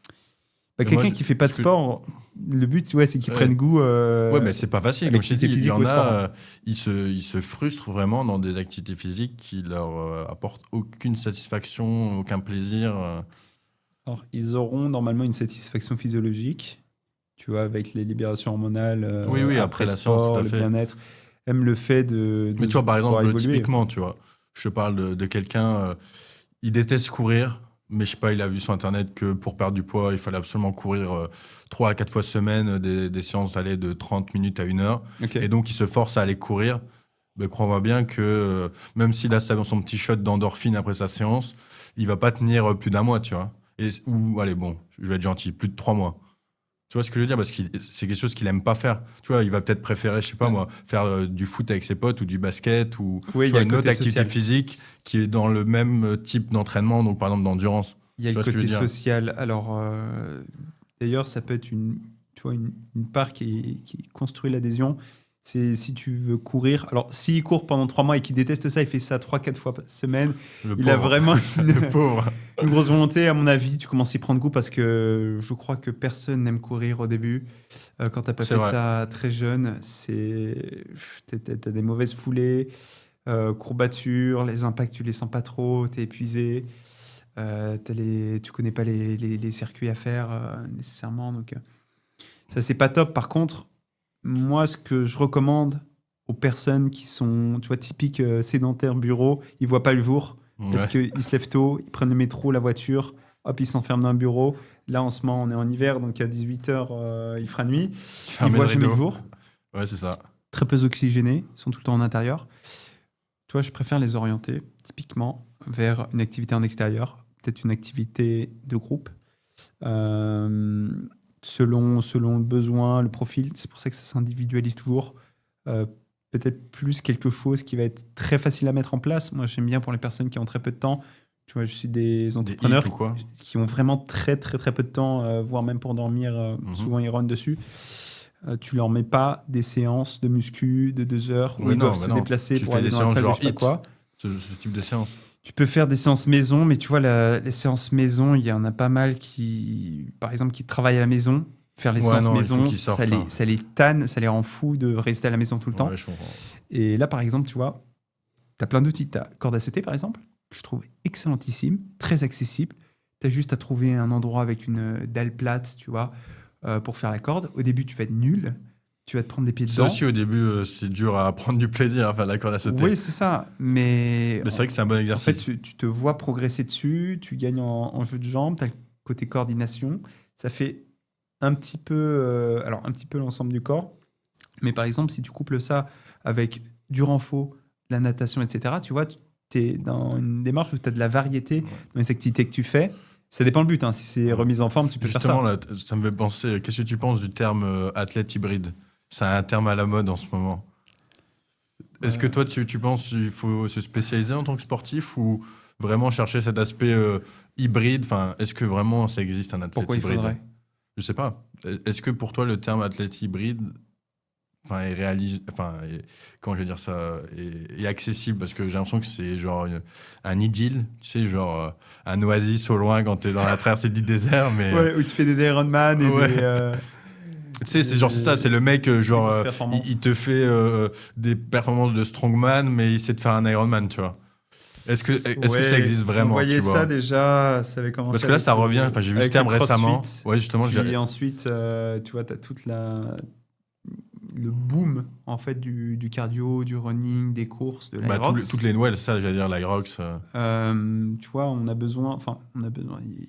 Quelqu'un qui fait pas de sport, le but, c'est qu'il prenne goût. Ouais, mais c'est pas facile. Comme je t'ai dit, il y en a, ils se frustrent vraiment dans des activités physiques qui leur apportent aucune satisfaction, aucun plaisir. Alors, ils auront normalement une satisfaction physiologique, tu vois, avec les libérations hormonales. Oui, après la sport, séance, tout à le fait. bien-être. Même le fait de Mais tu vois, par exemple, évoluer. typiquement, tu vois, je parle de quelqu'un, il déteste courir. Mais je sais pas, il a vu sur Internet que pour perdre du poids, il fallait absolument courir 3 à 4 fois semaine, des séances d'aller de 30 minutes à 1 heure. Okay. Et donc, il se force à aller courir. Mais crois-moi bien que même s'il a son petit shot d'endorphine après sa séance, il va pas tenir plus d'un mois, tu vois. Ou, allez, bon, je vais être gentil, plus de 3 mois. Tu vois ce que je veux dire? Parce que c'est quelque chose qu'il aime pas faire. Tu vois, il va peut-être préférer, je sais pas moi, faire du foot avec ses potes ou du basket ou une autre activité physique qui est dans le même type d'entraînement, donc par exemple d'endurance. Il y a le côté social. Alors, d'ailleurs, ça peut être une part qui construit l'adhésion. C'est si tu veux courir. Alors, s'il court pendant 3 mois et qu'il déteste ça, il fait ça 3-4 fois par semaine. Il a vraiment une grosse volonté, à mon avis. Tu commences à y prendre goût parce que je crois que personne n'aime courir au début. Quand tu n'as pas fait ça très jeune, tu as des mauvaises foulées, courbatures, les impacts, tu les sens pas trop, tu es épuisé. Tu connais pas les circuits à faire nécessairement. Donc, ça, c'est pas top. Par contre, moi, ce que je recommande aux personnes qui sont, tu vois, typiques sédentaires bureau, ils voient pas le jour parce qu'ils se lèvent tôt, ils prennent le métro, la voiture, hop, ils s'enferment dans un bureau. Là, en ce moment, on est en hiver, donc à 18h, il fera nuit. Ils voient jamais le jour. Ouais, c'est ça. Très peu oxygénés, ils sont tout le temps en intérieur. Tu vois, je préfère les orienter typiquement vers une activité en extérieur, peut-être une activité de groupe. Selon le besoin, le profil. C'est pour ça que ça s'individualise toujours. Peut-être plus quelque chose qui va être très facile à mettre en place. Moi, j'aime bien pour les personnes qui ont très peu de temps. Tu vois, je suis des entrepreneurs qui ont vraiment très, très, très peu de temps, voire même pour dormir, souvent ils runnent dessus. Tu leur mets pas des séances de muscu de 2 heures où ils doivent se déplacer pour aller dans la salle de je sais pas quoi. Ce type de séance. Tu peux faire des séances maison, mais tu vois, les séances maison, il y en a pas mal qui, par exemple, qui travaillent à la maison. Faire les séances maison, ça les tanne, ça les rend fous de rester à la maison tout le temps. Je comprends. Et là, par exemple, tu vois, tu as plein d'outils. Tu as corde à sauter, par exemple, que je trouve excellentissime, très accessible. Tu as juste à trouver un endroit avec une dalle plate, tu vois, pour faire la corde. Au début, tu vas être nul. Tu vas te prendre des pieds dedans. Ça aussi, au début, c'est dur à prendre du plaisir à faire la corde à sauter. Oui, c'est ça. Mais c'est vrai que c'est un bon exercice. En fait, tu te vois progresser dessus, tu gagnes en jeu de jambes, tu as le côté coordination. Ça fait un petit peu l'ensemble du corps. Mais par exemple, si tu couples ça avec du renfort, de la natation, etc., tu vois, tu es dans une démarche où tu as de la variété dans les activités que tu fais. Ça dépend le but. Hein. Si c'est remise en forme, tu peux Justement, faire là, ça me fait penser, qu'est-ce que tu penses du terme athlète hybride? C'est un terme à la mode en ce moment. Est-ce que toi, tu penses qu'il faut se spécialiser en tant que sportif ou vraiment chercher cet aspect hybride? Enfin, est-ce que vraiment ça existe un ça. athlète Pourquoi il hybride? faudrait? Je sais pas. Est-ce que pour toi, le terme athlète hybride comment je vais dire ça, est accessible? Parce que j'ai l'impression que c'est genre un idylle, tu sais, genre un oasis au loin quand t'es dans la traversée du désert, mais Ouais, où tu fais des Ironman et Ouais. des... tu sais, c'est genre c'est ça, c'est le mec genre grosses performances. il te fait des performances de strongman, mais il sait te faire un Ironman, tu vois. Est-ce que ça existe On vraiment, voyait tu ça vois? déjà, ça avait commencé Parce que là, avec ça revient. Enfin, j'ai vu ce avec terme le récemment. CrossFit. Ouais, justement, Puis ensuite, tu vois, tu as toute le boom en fait du cardio, du running, des courses, de l'aerox. toutes les nouvelles, ça, j'allais dire l'Irox. Tu vois, on a besoin.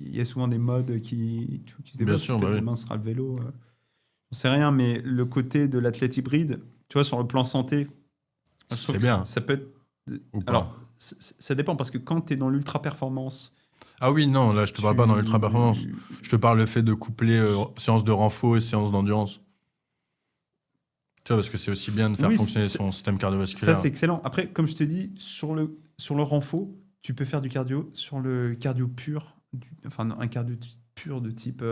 Il y a souvent des modes qui se développent. sûr, Peut-être bah oui. demain sera le vélo. On sait rien, mais le côté de l'athlète hybride, tu vois, sur le plan santé, je trouve C'est que bien. ça peut être. Ou pas. Alors, ça dépend parce que quand tu es dans l'ultra performance. Ah oui, non, là, je te parle pas dans l'ultra performance. Je te parle le fait de coupler séance de renfo et séance d'endurance. Tu vois, parce que c'est aussi bien de faire Oui, fonctionner c'est- son système cardiovasculaire. Ça, c'est excellent. Après, comme je te dis, sur le renfo, tu peux faire du cardio. Sur le cardio pur, un cardio pur de type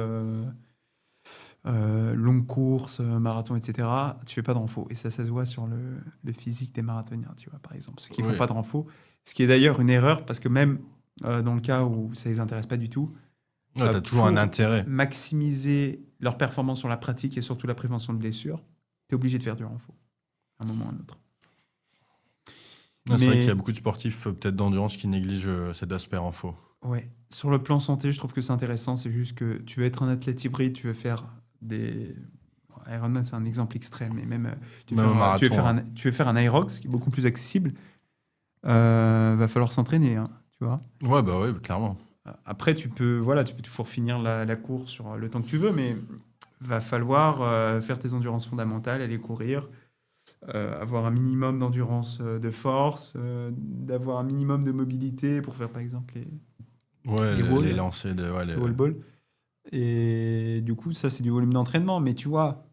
longue course, marathon, etc., tu fais pas de renfo. Et ça se voit sur le physique des marathoniens, tu vois, par exemple. Ceux qui font Oui. pas de renfo. Ce qui est d'ailleurs une erreur, parce que même dans le cas où ça les intéresse pas du tout, Ouais, t'as toujours un pour intérêt. maximiser leur performance sur la pratique et surtout la prévention de blessures, tu es obligé de faire du renfo, à un moment ou à un autre. Non, c'est vrai Mais- qu'il y a beaucoup de sportifs, peut-être d'endurance, qui négligent cet aspect renfo. Ouais. Sur le plan santé, je trouve que c'est intéressant. C'est juste que tu veux être un athlète hybride, tu veux faire des. Ironman, c'est un exemple extrême. Mais même, tu veux Même faire, un marathon, tu veux faire un Irox, qui est beaucoup plus accessible. Va falloir s'entraîner, hein, tu vois. Ouais, bah ouais, clairement. Après, tu peux toujours finir la course sur le temps que tu veux, mais va falloir faire tes endurances fondamentales, aller courir, avoir un minimum d'endurance de force, d'avoir un minimum de mobilité pour faire, par exemple, Ouais, Les walls. les lancers de. Ouais, le wall ball. Et du coup, ça, c'est du volume d'entraînement. Mais tu vois,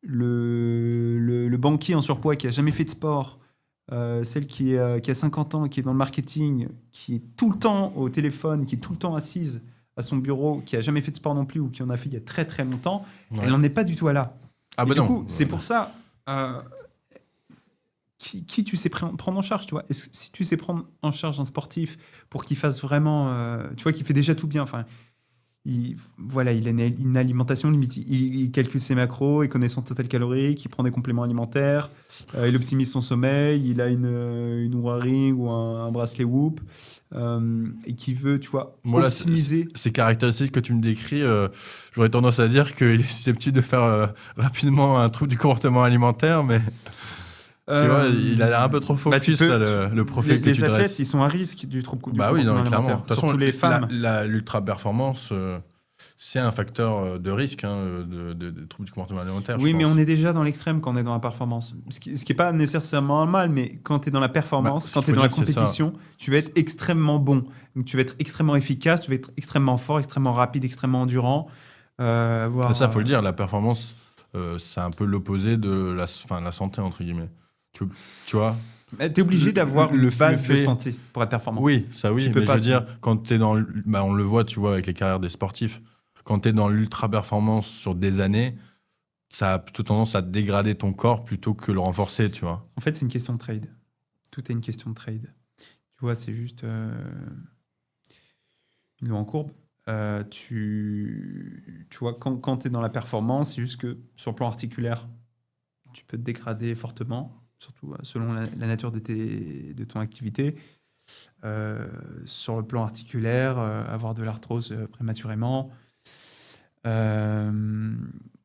le banquier en surpoids qui a jamais fait de sport, celle qui a 50 ans, qui est dans le marketing, qui est tout le temps au téléphone, qui est tout le temps assise à son bureau, qui a jamais fait de sport non plus ou qui en a fait il y a très très longtemps, Ouais. elle n'en est pas du tout à là. Ah Et bah du non. coup, c'est pour ça, qui tu sais prendre en charge, tu vois. Si tu sais prendre en charge un sportif pour qu'il fasse vraiment, tu vois, qu'il fait déjà tout bien, enfin, il a une alimentation limite, il calcule ses macros, il connaît son total calorique, il prend des compléments alimentaires, il optimise son sommeil, il a une Oura Ring ou un bracelet Whoop, et qui veut, tu vois, Moi, là, optimiser. ces caractéristiques que tu me décris, j'aurais tendance à dire qu'il est susceptible de faire rapidement un trouble du comportement alimentaire, mais tu vois, il a l'air un peu trop bah, tu focus, peux- là, le profil que les tu athlètes, dresses. ils sont à risque du trouble du Bah oui, comportement non, clairement. alimentaire, De toute façon, surtout les femmes. l'ultra-performance, c'est un facteur de risque de trouble du comportement alimentaire, Oui, je mais pense. on est déjà dans l'extrême quand on est dans la performance. Ce qui est pas nécessairement un mal, mais quand tu es dans la performance, Bah, ce quand qu'il tu es faut dans la dire, c'est ça. compétition, tu vas être extrêmement bon. Donc, tu vas être extrêmement efficace, tu vas être extrêmement fort, extrêmement rapide, extrêmement endurant. Ça, faut le dire, la performance, c'est un peu l'opposé de la santé, entre guillemets. Tu vois? Tu es obligé d'avoir une base de fait- santé pour être performant. Oui, ça oui, Tu peux mais je pas, veux dire, quand tu es on le voit, tu vois, avec les carrières des sportifs, quand tu es dans l'ultra-performance sur des années, ça a plutôt tendance à dégrader ton corps plutôt que le renforcer, tu vois. En fait, c'est une question de trade. Tout est une question de trade. Tu vois, c'est juste une loi en courbe. Tu vois, quand tu es dans la performance, c'est juste que sur le plan articulaire, tu peux te dégrader fortement, surtout selon la nature de ton activité. Sur le plan articulaire, avoir de l'arthrose prématurément.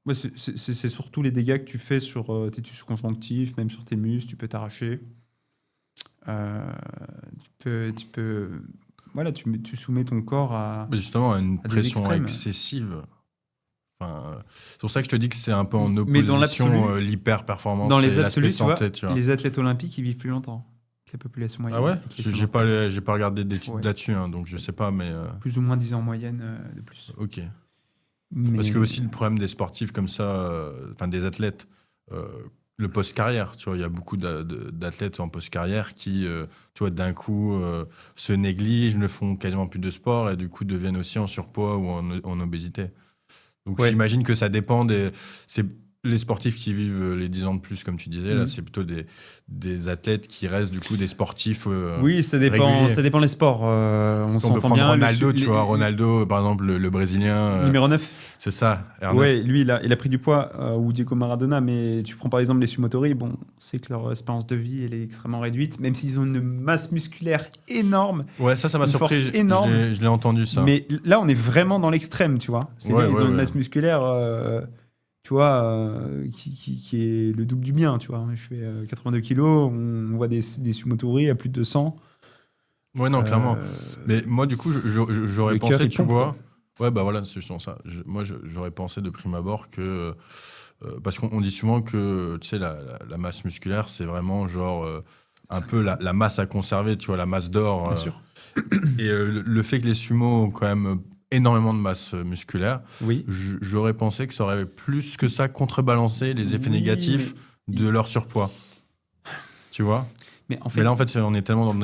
Ouais, c'est surtout les dégâts que tu fais sur tes tissus conjonctifs, même sur tes muscles, tu peux t'arracher. Tu peux voilà, tu soumets ton corps à. Mais justement, une À des pression extrêmes. excessive. Enfin, c'est pour ça que je te dis que c'est un peu en Mais dans opposition l'absolu, l'hyper-performance Dans et les l'aspect absolus, tu vois, santé, tu vois. les athlètes olympiques, ils vivent plus longtemps. que la population moyenne. Ah ouais? et que les J'ai pas regardé d'études Ouais. là-dessus, hein, donc je sais pas, mais plus ou moins 10 ans en moyenne de plus. ok. Mais Parce que aussi le problème des sportifs comme ça, enfin des athlètes, euh, le post-carrière, tu vois, il y a beaucoup d'athlètes en post-carrière qui, tu vois, d'un coup se négligent, ne font quasiment plus de sport et du coup deviennent aussi en surpoids ou en obésité. Donc Ouais. j'imagine que ça dépend c'est les sportifs qui vivent les 10 ans de plus, comme tu disais, là, Mhm. c'est plutôt des athlètes qui restent du coup des sportifs oui, ça dépend. réguliers. Ça dépend les sports. On On peut s'entend prendre bien. Ronaldo, tu vois, Ronaldo, par exemple, le Brésilien, Numéro 9. c'est ça, R9. Ouais, lui, il a pris du poids, ou Diego Maradona, mais tu prends par exemple les sumotori, bon, c'est que leur espérance de vie, elle est extrêmement réduite, même s'ils ont une masse musculaire énorme, Ouais, ça m'a une surpris. force énorme. Je l'ai entendu, ça. Mais là, on est vraiment dans l'extrême, tu vois. C'est-à-dire, ils ont une masse musculaire, tu vois, qui est le double du mien, tu vois. Je fais 82 kilos, on voit des sumotori à plus de 200. Ouais, non, clairement. Mais moi, du coup, j'aurais le cœur, pensé, il tu pompe, vois. Ouais, bah voilà, c'est justement ça. Moi, j'aurais pensé de prime abord que. Parce qu'on dit souvent que, tu sais, la masse musculaire, c'est vraiment genre. Un peu la masse à conserver, tu vois, la masse d'or. Bien sûr. Et le fait que les sumos ont quand même énormément de masse musculaire, Oui. j'aurais pensé que ça aurait plus que ça contrebalancé les effets Oui, négatifs de leur surpoids. Tu vois? Mais en fait, Mais là, en fait, on est tellement dans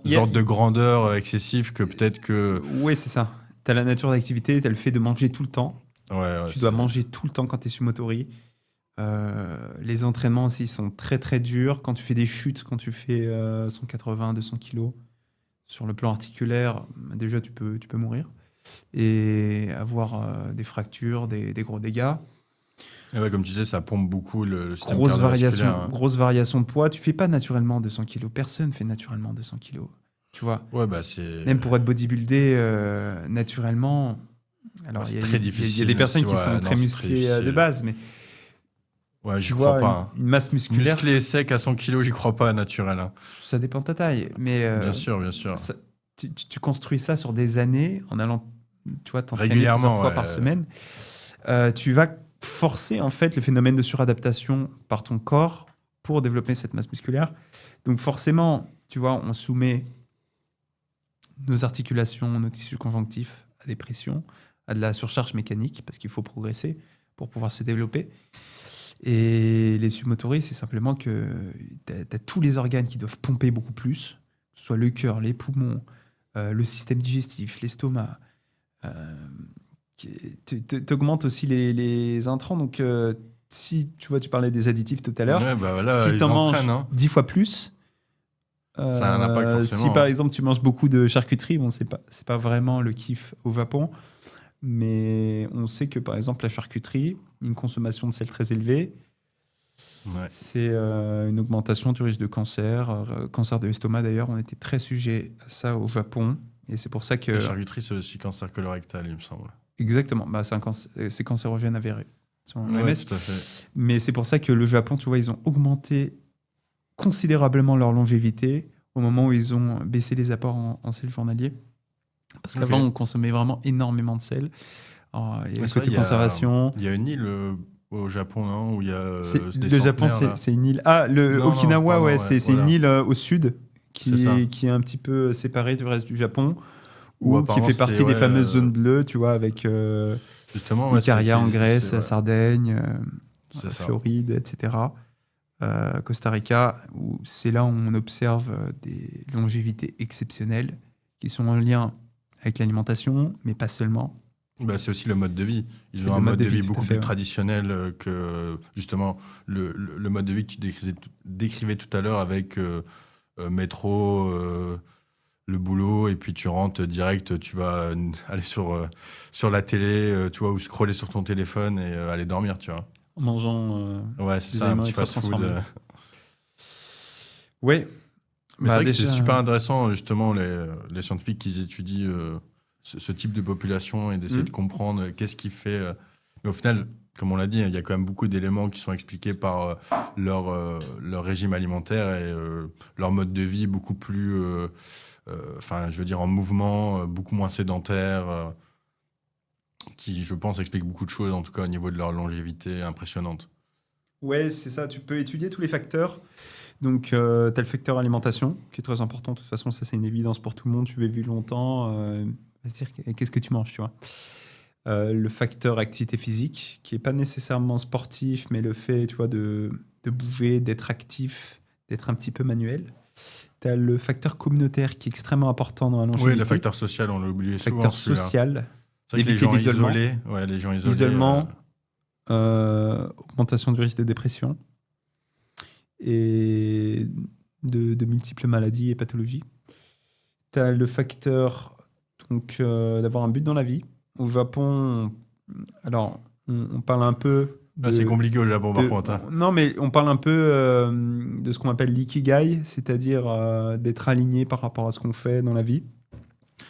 des sortes de grandeur excessives que peut-être que. Oui, c'est ça. Tu as la nature d'activité, tu as le fait de manger tout le temps. Ouais, tu dois manger tout le temps quand tu es sumotori. Les entraînements aussi sont très très durs. Quand tu fais des chutes, quand tu fais 180, 200 kilos, sur le plan articulaire, déjà tu peux mourir et avoir des fractures, des gros dégâts. Et ouais, comme tu disais, ça pompe beaucoup le système cardiovasculaire. Grosse variation de poids. Tu fais pas naturellement 200 kilos. Personne fait naturellement 200 kilos. Tu vois. Ouais, bah c'est. Même pour être bodybuildé naturellement. Alors, c'est très difficile. Il y a des personnes qui sont très musclées de base, mais. Ouais, j'y crois pas. Une masse musculaire. Musclé et sec à 100 kilos, j'y crois pas, naturel. Hein. Ça dépend de ta taille. Mais, bien sûr, bien sûr. Tu construis ça sur des années en allant, tu vois, t'entraîner plusieurs fois par semaine. Tu vas forcer, en fait, le phénomène de suradaptation par ton corps pour développer cette masse musculaire. Donc, forcément, tu vois, on soumet nos articulations, nos tissus conjonctifs à des pressions, à de la surcharge mécanique, parce qu'il faut progresser pour pouvoir se développer. Et les sumotori, c'est simplement que tu as tous les organes qui doivent pomper beaucoup plus, que ce soit le cœur, les poumons, le système digestif, l'estomac. Tu augmentes aussi les intrants. Donc, si tu vois, tu parlais des additifs tout à l'heure, ouais, bah voilà, si tu en manges 10 fois plus, ça a un impact forcément. Si par exemple tu manges beaucoup de charcuterie, bon, c'est pas vraiment le kiff au Japon, mais on sait que par exemple la charcuterie, une consommation de sel très élevée, c'est une augmentation du risque de cancer, cancer de l'estomac d'ailleurs. On était très sujet à ça au Japon, et c'est pour ça que la charcuterie, c'est aussi cancer colorectal, il me semble. Exactement, bah, c'est cancérogène avéré. Ouais, tout à fait. Mais c'est pour ça que le Japon, tu vois, ils ont augmenté considérablement leur longévité au moment où ils ont baissé les apports en sel journalier. Parce qu'avant, on consommait vraiment énormément de sel. Alors, il y a côté conservation. Il y a une île au Japon, non, où il y a le Japon, c'est une île. Ah, Okinawa, ouais, c'est une île au sud qui est un petit peu séparée du reste du Japon, ou qui fait partie des fameuses zones bleues, tu vois, avec justement Ikaria en Grèce, Sardaigne, Floride, etc. Costa Rica, où c'est là où on observe des longévités exceptionnelles qui sont en lien avec l'alimentation, mais pas seulement. Bah, c'est aussi le mode de vie. Ils ont un mode de vie beaucoup plus traditionnel que justement le mode de vie que tu décrivais tout à l'heure avec métro, le boulot, et puis tu rentres direct, tu vas aller sur la télé, tu vois, ou scroller sur ton téléphone et aller dormir, tu vois. En mangeant ouais, c'est ça, un petit fast-food. Ouais. Mais c'est vrai que c'est super intéressant, justement, les scientifiques qui étudient ce type de population et d'essayer de comprendre qu'est-ce qui fait. Mais au final, comme on l'a dit, il y a quand même beaucoup d'éléments qui sont expliqués par leur régime alimentaire et leur mode de vie beaucoup plus, je veux dire, en mouvement, beaucoup moins sédentaire, qui, je pense, explique beaucoup de choses, en tout cas au niveau de leur longévité impressionnante. Ouais, c'est ça. Tu peux étudier tous les facteurs. Donc, tu as le facteur alimentation, qui est très important. De toute façon, ça, c'est une évidence pour tout le monde. Tu veux vivre longtemps. C'est-à-dire, qu'est-ce que tu manges, tu vois. Le facteur activité physique, qui n'est pas nécessairement sportif, mais le fait, tu vois, de bouger, d'être actif, d'être un petit peu manuel. Tu as le facteur communautaire, qui est extrêmement important dans la longévité. Oui, le facteur social, on l'a oublié souvent. Facteur celui-là. social. C'est vrai que les éviter gens l'isolement. isolés, les gens isolés. Isolement, augmentation du risque de dépression et de multiples maladies et pathologies. Tu as le facteur donc, d'avoir un but dans la vie. Au Japon, alors, on parle un peu... Là, c'est compliqué au Japon, par contre. Hein. Non, mais on parle un peu de ce qu'on appelle l'ikigai, c'est-à-dire d'être aligné par rapport à ce qu'on fait dans la vie.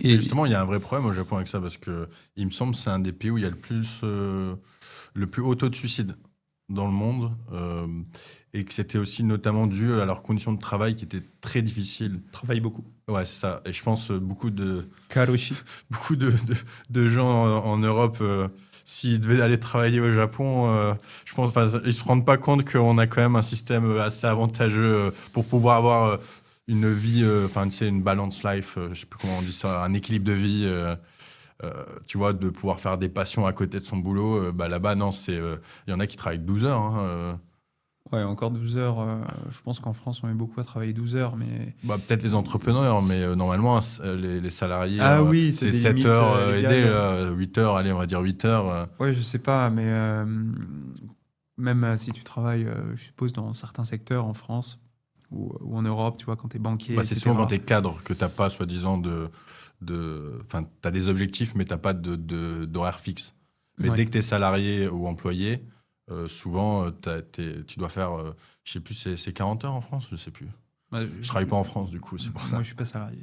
Et justement, il y a un vrai problème au Japon avec ça, parce que il me semble que c'est un des pays où il y a le plus haut taux de suicide dans le monde, et que c'était aussi notamment dû à leurs conditions de travail qui étaient très difficiles. Ils travaillent beaucoup. Ouais, c'est ça. Et je pense beaucoup de gens en Europe, s'ils devaient aller travailler au Japon, je pense, ils se rendent pas compte qu'on a quand même un système assez avantageux pour pouvoir avoir une vie, tu sais, une balance life, je sais plus comment on dit ça, un équilibre de vie. Tu vois, de pouvoir faire des passions à côté de son boulot, là-bas, non, il y en a qui travaillent 12 heures. Hein, Ouais, encore 12 heures. Je pense qu'en France, on est beaucoup à travailler 12 heures, mais... peut-être les entrepreneurs, mais normalement, les salariés, oui, c'est des 7 limites, heures légales. 8 heures, allez, on va dire 8 heures. Ouais, je sais pas, mais même si tu travailles, je suppose, dans certains secteurs en France ou en Europe, tu vois, quand tu es banquier, C'est etc. souvent quand t'es cadre que t'as pas, soi-disant, t'as des objectifs, mais t'as pas d'horaire fixe. Mais Ouais. dès que t'es salarié ou employé, souvent, tu dois faire, je sais plus, c'est 40 heures en France, je sais plus. Ouais, Je travaille pas en France, du coup, c'est pour ça. Moi, je suis pas salarié.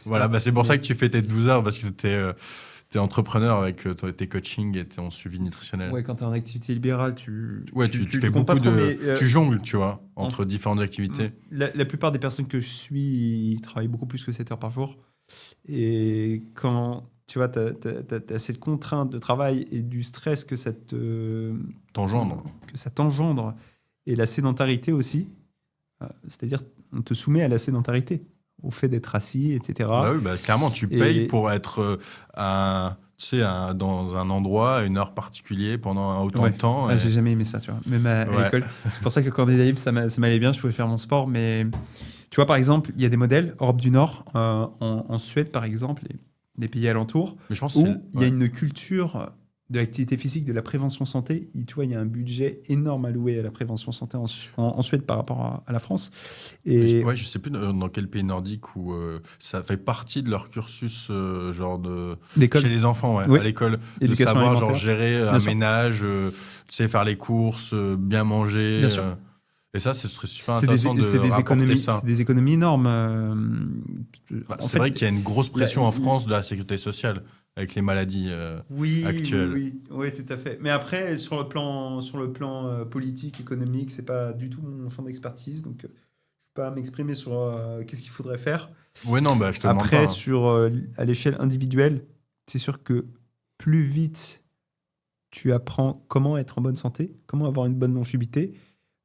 Voilà, c'est pour ça que tu fais tes 12 heures, parce que t'es entrepreneur avec tes coachings et ton suivi nutritionnel. Ouais, quand tu es en activité libérale, tu fais comptes pas beaucoup trop, de... mais, tu jongles, tu vois, entre différentes activités. La plupart des personnes que je suis, ils travaillent beaucoup plus que 7 heures par jour. Et quand tu vois, tu as cette contrainte de travail et du stress que ça t'engendre, et la sédentarité aussi, c'est-à-dire on te soumet à la sédentarité, au fait d'être assis, etc. Bah oui, clairement, tu payes pour être dans un endroit, à une heure particulière, pendant autant de temps. J'ai jamais aimé ça, tu vois. Même à l'école. C'est pour ça que quand on était libre, ça m'allait bien, je pouvais faire mon sport. Mais tu vois, par exemple, il y a des modèles, Europe du Nord, en Suède, par exemple, les pays alentours, Mais je pense où il y a une culture de l'activité physique, de la prévention santé. Tu vois, il y a un budget énorme alloué à la prévention santé en Suède par rapport à la France. Et je sais plus dans quel pays nordique où ça fait partie de leur cursus, chez les enfants, à l'école, de savoir gérer un ménage, tu sais, faire les courses, bien manger. Bien sûr. Et ça, ce serait super intéressant de rapporter ça. C'est des économies énormes. C'est vrai qu'il y a une grosse pression en France de la sécurité sociale avec les maladies actuelles. Oui, tout à fait. Mais après, sur le plan politique, économique, c'est pas du tout mon champ d'expertise. Donc, je ne peux pas m'exprimer sur qu'est-ce qu'il faudrait faire. Oui, non, je te demande pas. Après, à l'échelle individuelle, c'est sûr que plus vite tu apprends comment être en bonne santé, comment avoir une bonne longévité,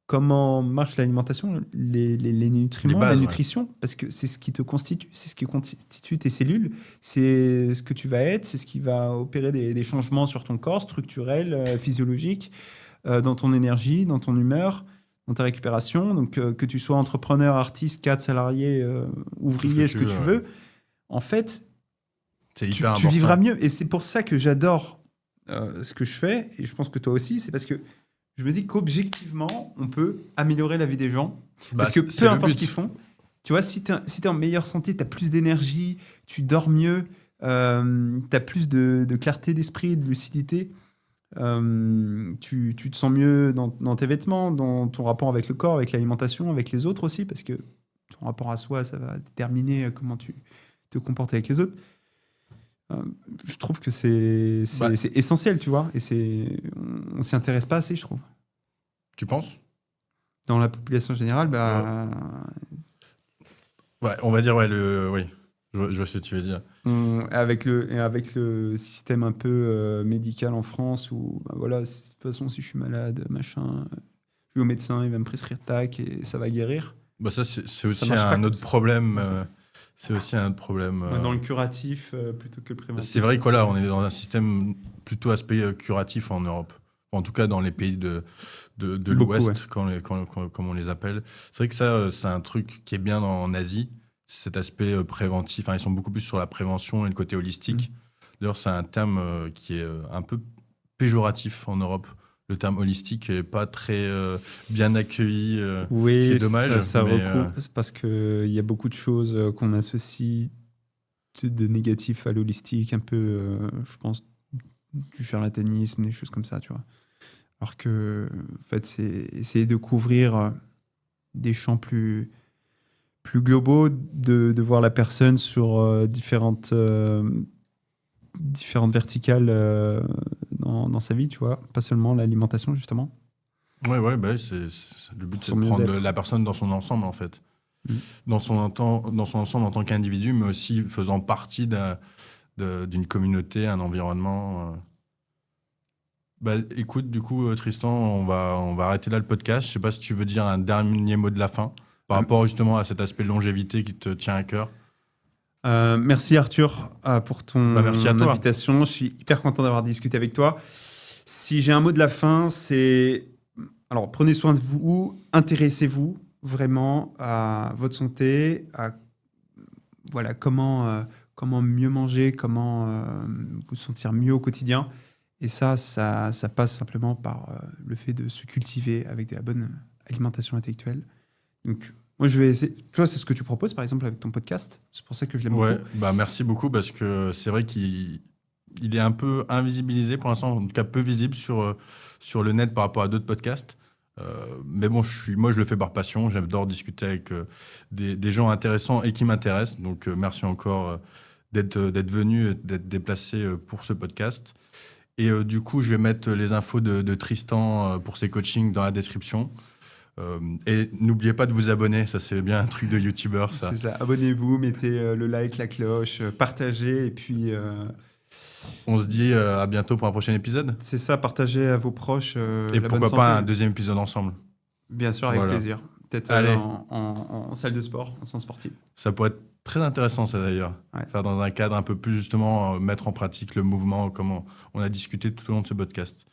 comment marche l'alimentation, les nutriments, la nutrition, parce que c'est ce qui te constitue, c'est ce qui constitue tes cellules, c'est ce que tu vas être, c'est ce qui va opérer des changements sur ton corps, structurels, physiologiques, dans ton énergie, dans ton humeur, dans ta récupération. Donc, que tu sois entrepreneur, artiste, cadre, salarié, ouvrier, ce que tu veux, en fait, tu vivras mieux. Et c'est pour ça que j'adore ce que je fais, et je pense que toi aussi, c'est parce que je me dis qu'objectivement, on peut améliorer la vie des gens. Parce que peu importe ce qu'ils font, tu vois, si tu es en meilleure santé, tu as plus d'énergie, tu dors mieux, tu as plus de clarté d'esprit, de lucidité, tu te sens mieux dans tes vêtements, dans ton rapport avec le corps, avec l'alimentation, avec les autres aussi, parce que ton rapport à soi, ça va déterminer comment tu te comportes avec les autres. Je trouve que c'est essentiel, tu vois, et on s'y intéresse pas assez, je trouve. Tu penses ? Dans la population générale, on va dire, oui, je vois ce que tu veux dire. Avec le système un peu médical en France, où, de toute façon, si je suis malade, machin, je vais au médecin, il va me prescrire tac et ça va guérir. Bah ça, c'est Ça aussi marche pas un comme autre ça. problème. Ouais, C'est aussi un autre problème. Ouais, dans le curatif plutôt que le préventif. C'est vrai ça, que voilà, on est dans un système plutôt aspect curatif en Europe. En tout cas, dans les pays de Beaucoup, l'Ouest, ouais. comme on les appelle. C'est vrai que ça, c'est un truc qui est bien en Asie, c'est cet aspect préventif. Enfin, ils sont beaucoup plus sur la prévention et le côté holistique. D'ailleurs, c'est un terme qui est un peu péjoratif en Europe. Le terme holistique n'est pas très bien accueilli, ce qui est Oui, dommage. ça mais, recoupe, c'est parce qu'il y a beaucoup de choses qu'on associe de négatif à l'holistique, un peu, je pense, du charlatanisme, des choses comme ça, tu vois. Alors que, en fait, c'est essayer de couvrir des champs plus globaux, de voir la personne sur différentes verticales dans sa vie, tu vois. Pas seulement l'alimentation, justement. ouais, bah, le but, c'est Son de prendre mieux-être. la personne dans son ensemble, en fait. Mm. Dans son ensemble en tant qu'individu, mais aussi faisant partie d'une communauté, un environnement. Bah, écoute, du coup, Tristan, on va arrêter là le podcast. Je sais pas si tu veux dire un dernier mot de la fin par rapport justement à cet aspect longévité qui te tient à cœur. Merci Arthur pour ton Bah, merci à toi. invitation. Je suis hyper content d'avoir discuté avec toi. Si j'ai un mot de la fin, c'est... Alors, prenez soin de vous, intéressez-vous vraiment à votre santé, à voilà, comment mieux manger, comment vous sentir mieux au quotidien. Et ça passe simplement par le fait de se cultiver avec de la bonne alimentation intellectuelle. Donc, moi, je vais essayer. Toi, c'est ce que tu proposes, par exemple, avec ton podcast. C'est pour ça que je l'aime Ouais, beaucoup. bah merci beaucoup parce que c'est vrai qu'il est un peu invisibilisé pour l'instant, en tout cas peu visible sur le net par rapport à d'autres podcasts. Mais bon, moi je le fais par passion. J'adore discuter avec des gens intéressants et qui m'intéressent. Donc merci encore d'être venu, d'être déplacé pour ce podcast. Et du coup, je vais mettre les infos de Tristan pour ses coachings dans la description. Et n'oubliez pas de vous abonner, ça c'est bien un truc de youtubeur ça. C'est ça. Abonnez-vous, mettez le like, la cloche, partagez. Et puis, On se dit à bientôt pour un prochain épisode. c'est ça, partagez à vos proches Et la bonne pourquoi santé. pas un deuxième épisode ensemble. Bien sûr, avec Voilà. plaisir. Peut-être Allez. en salle de sport, en séance sportive. Ça pourrait être très intéressant ça d'ailleurs. Ouais. Faire dans un cadre un peu plus justement, mettre en pratique le mouvement comme on a discuté tout au long de ce podcast.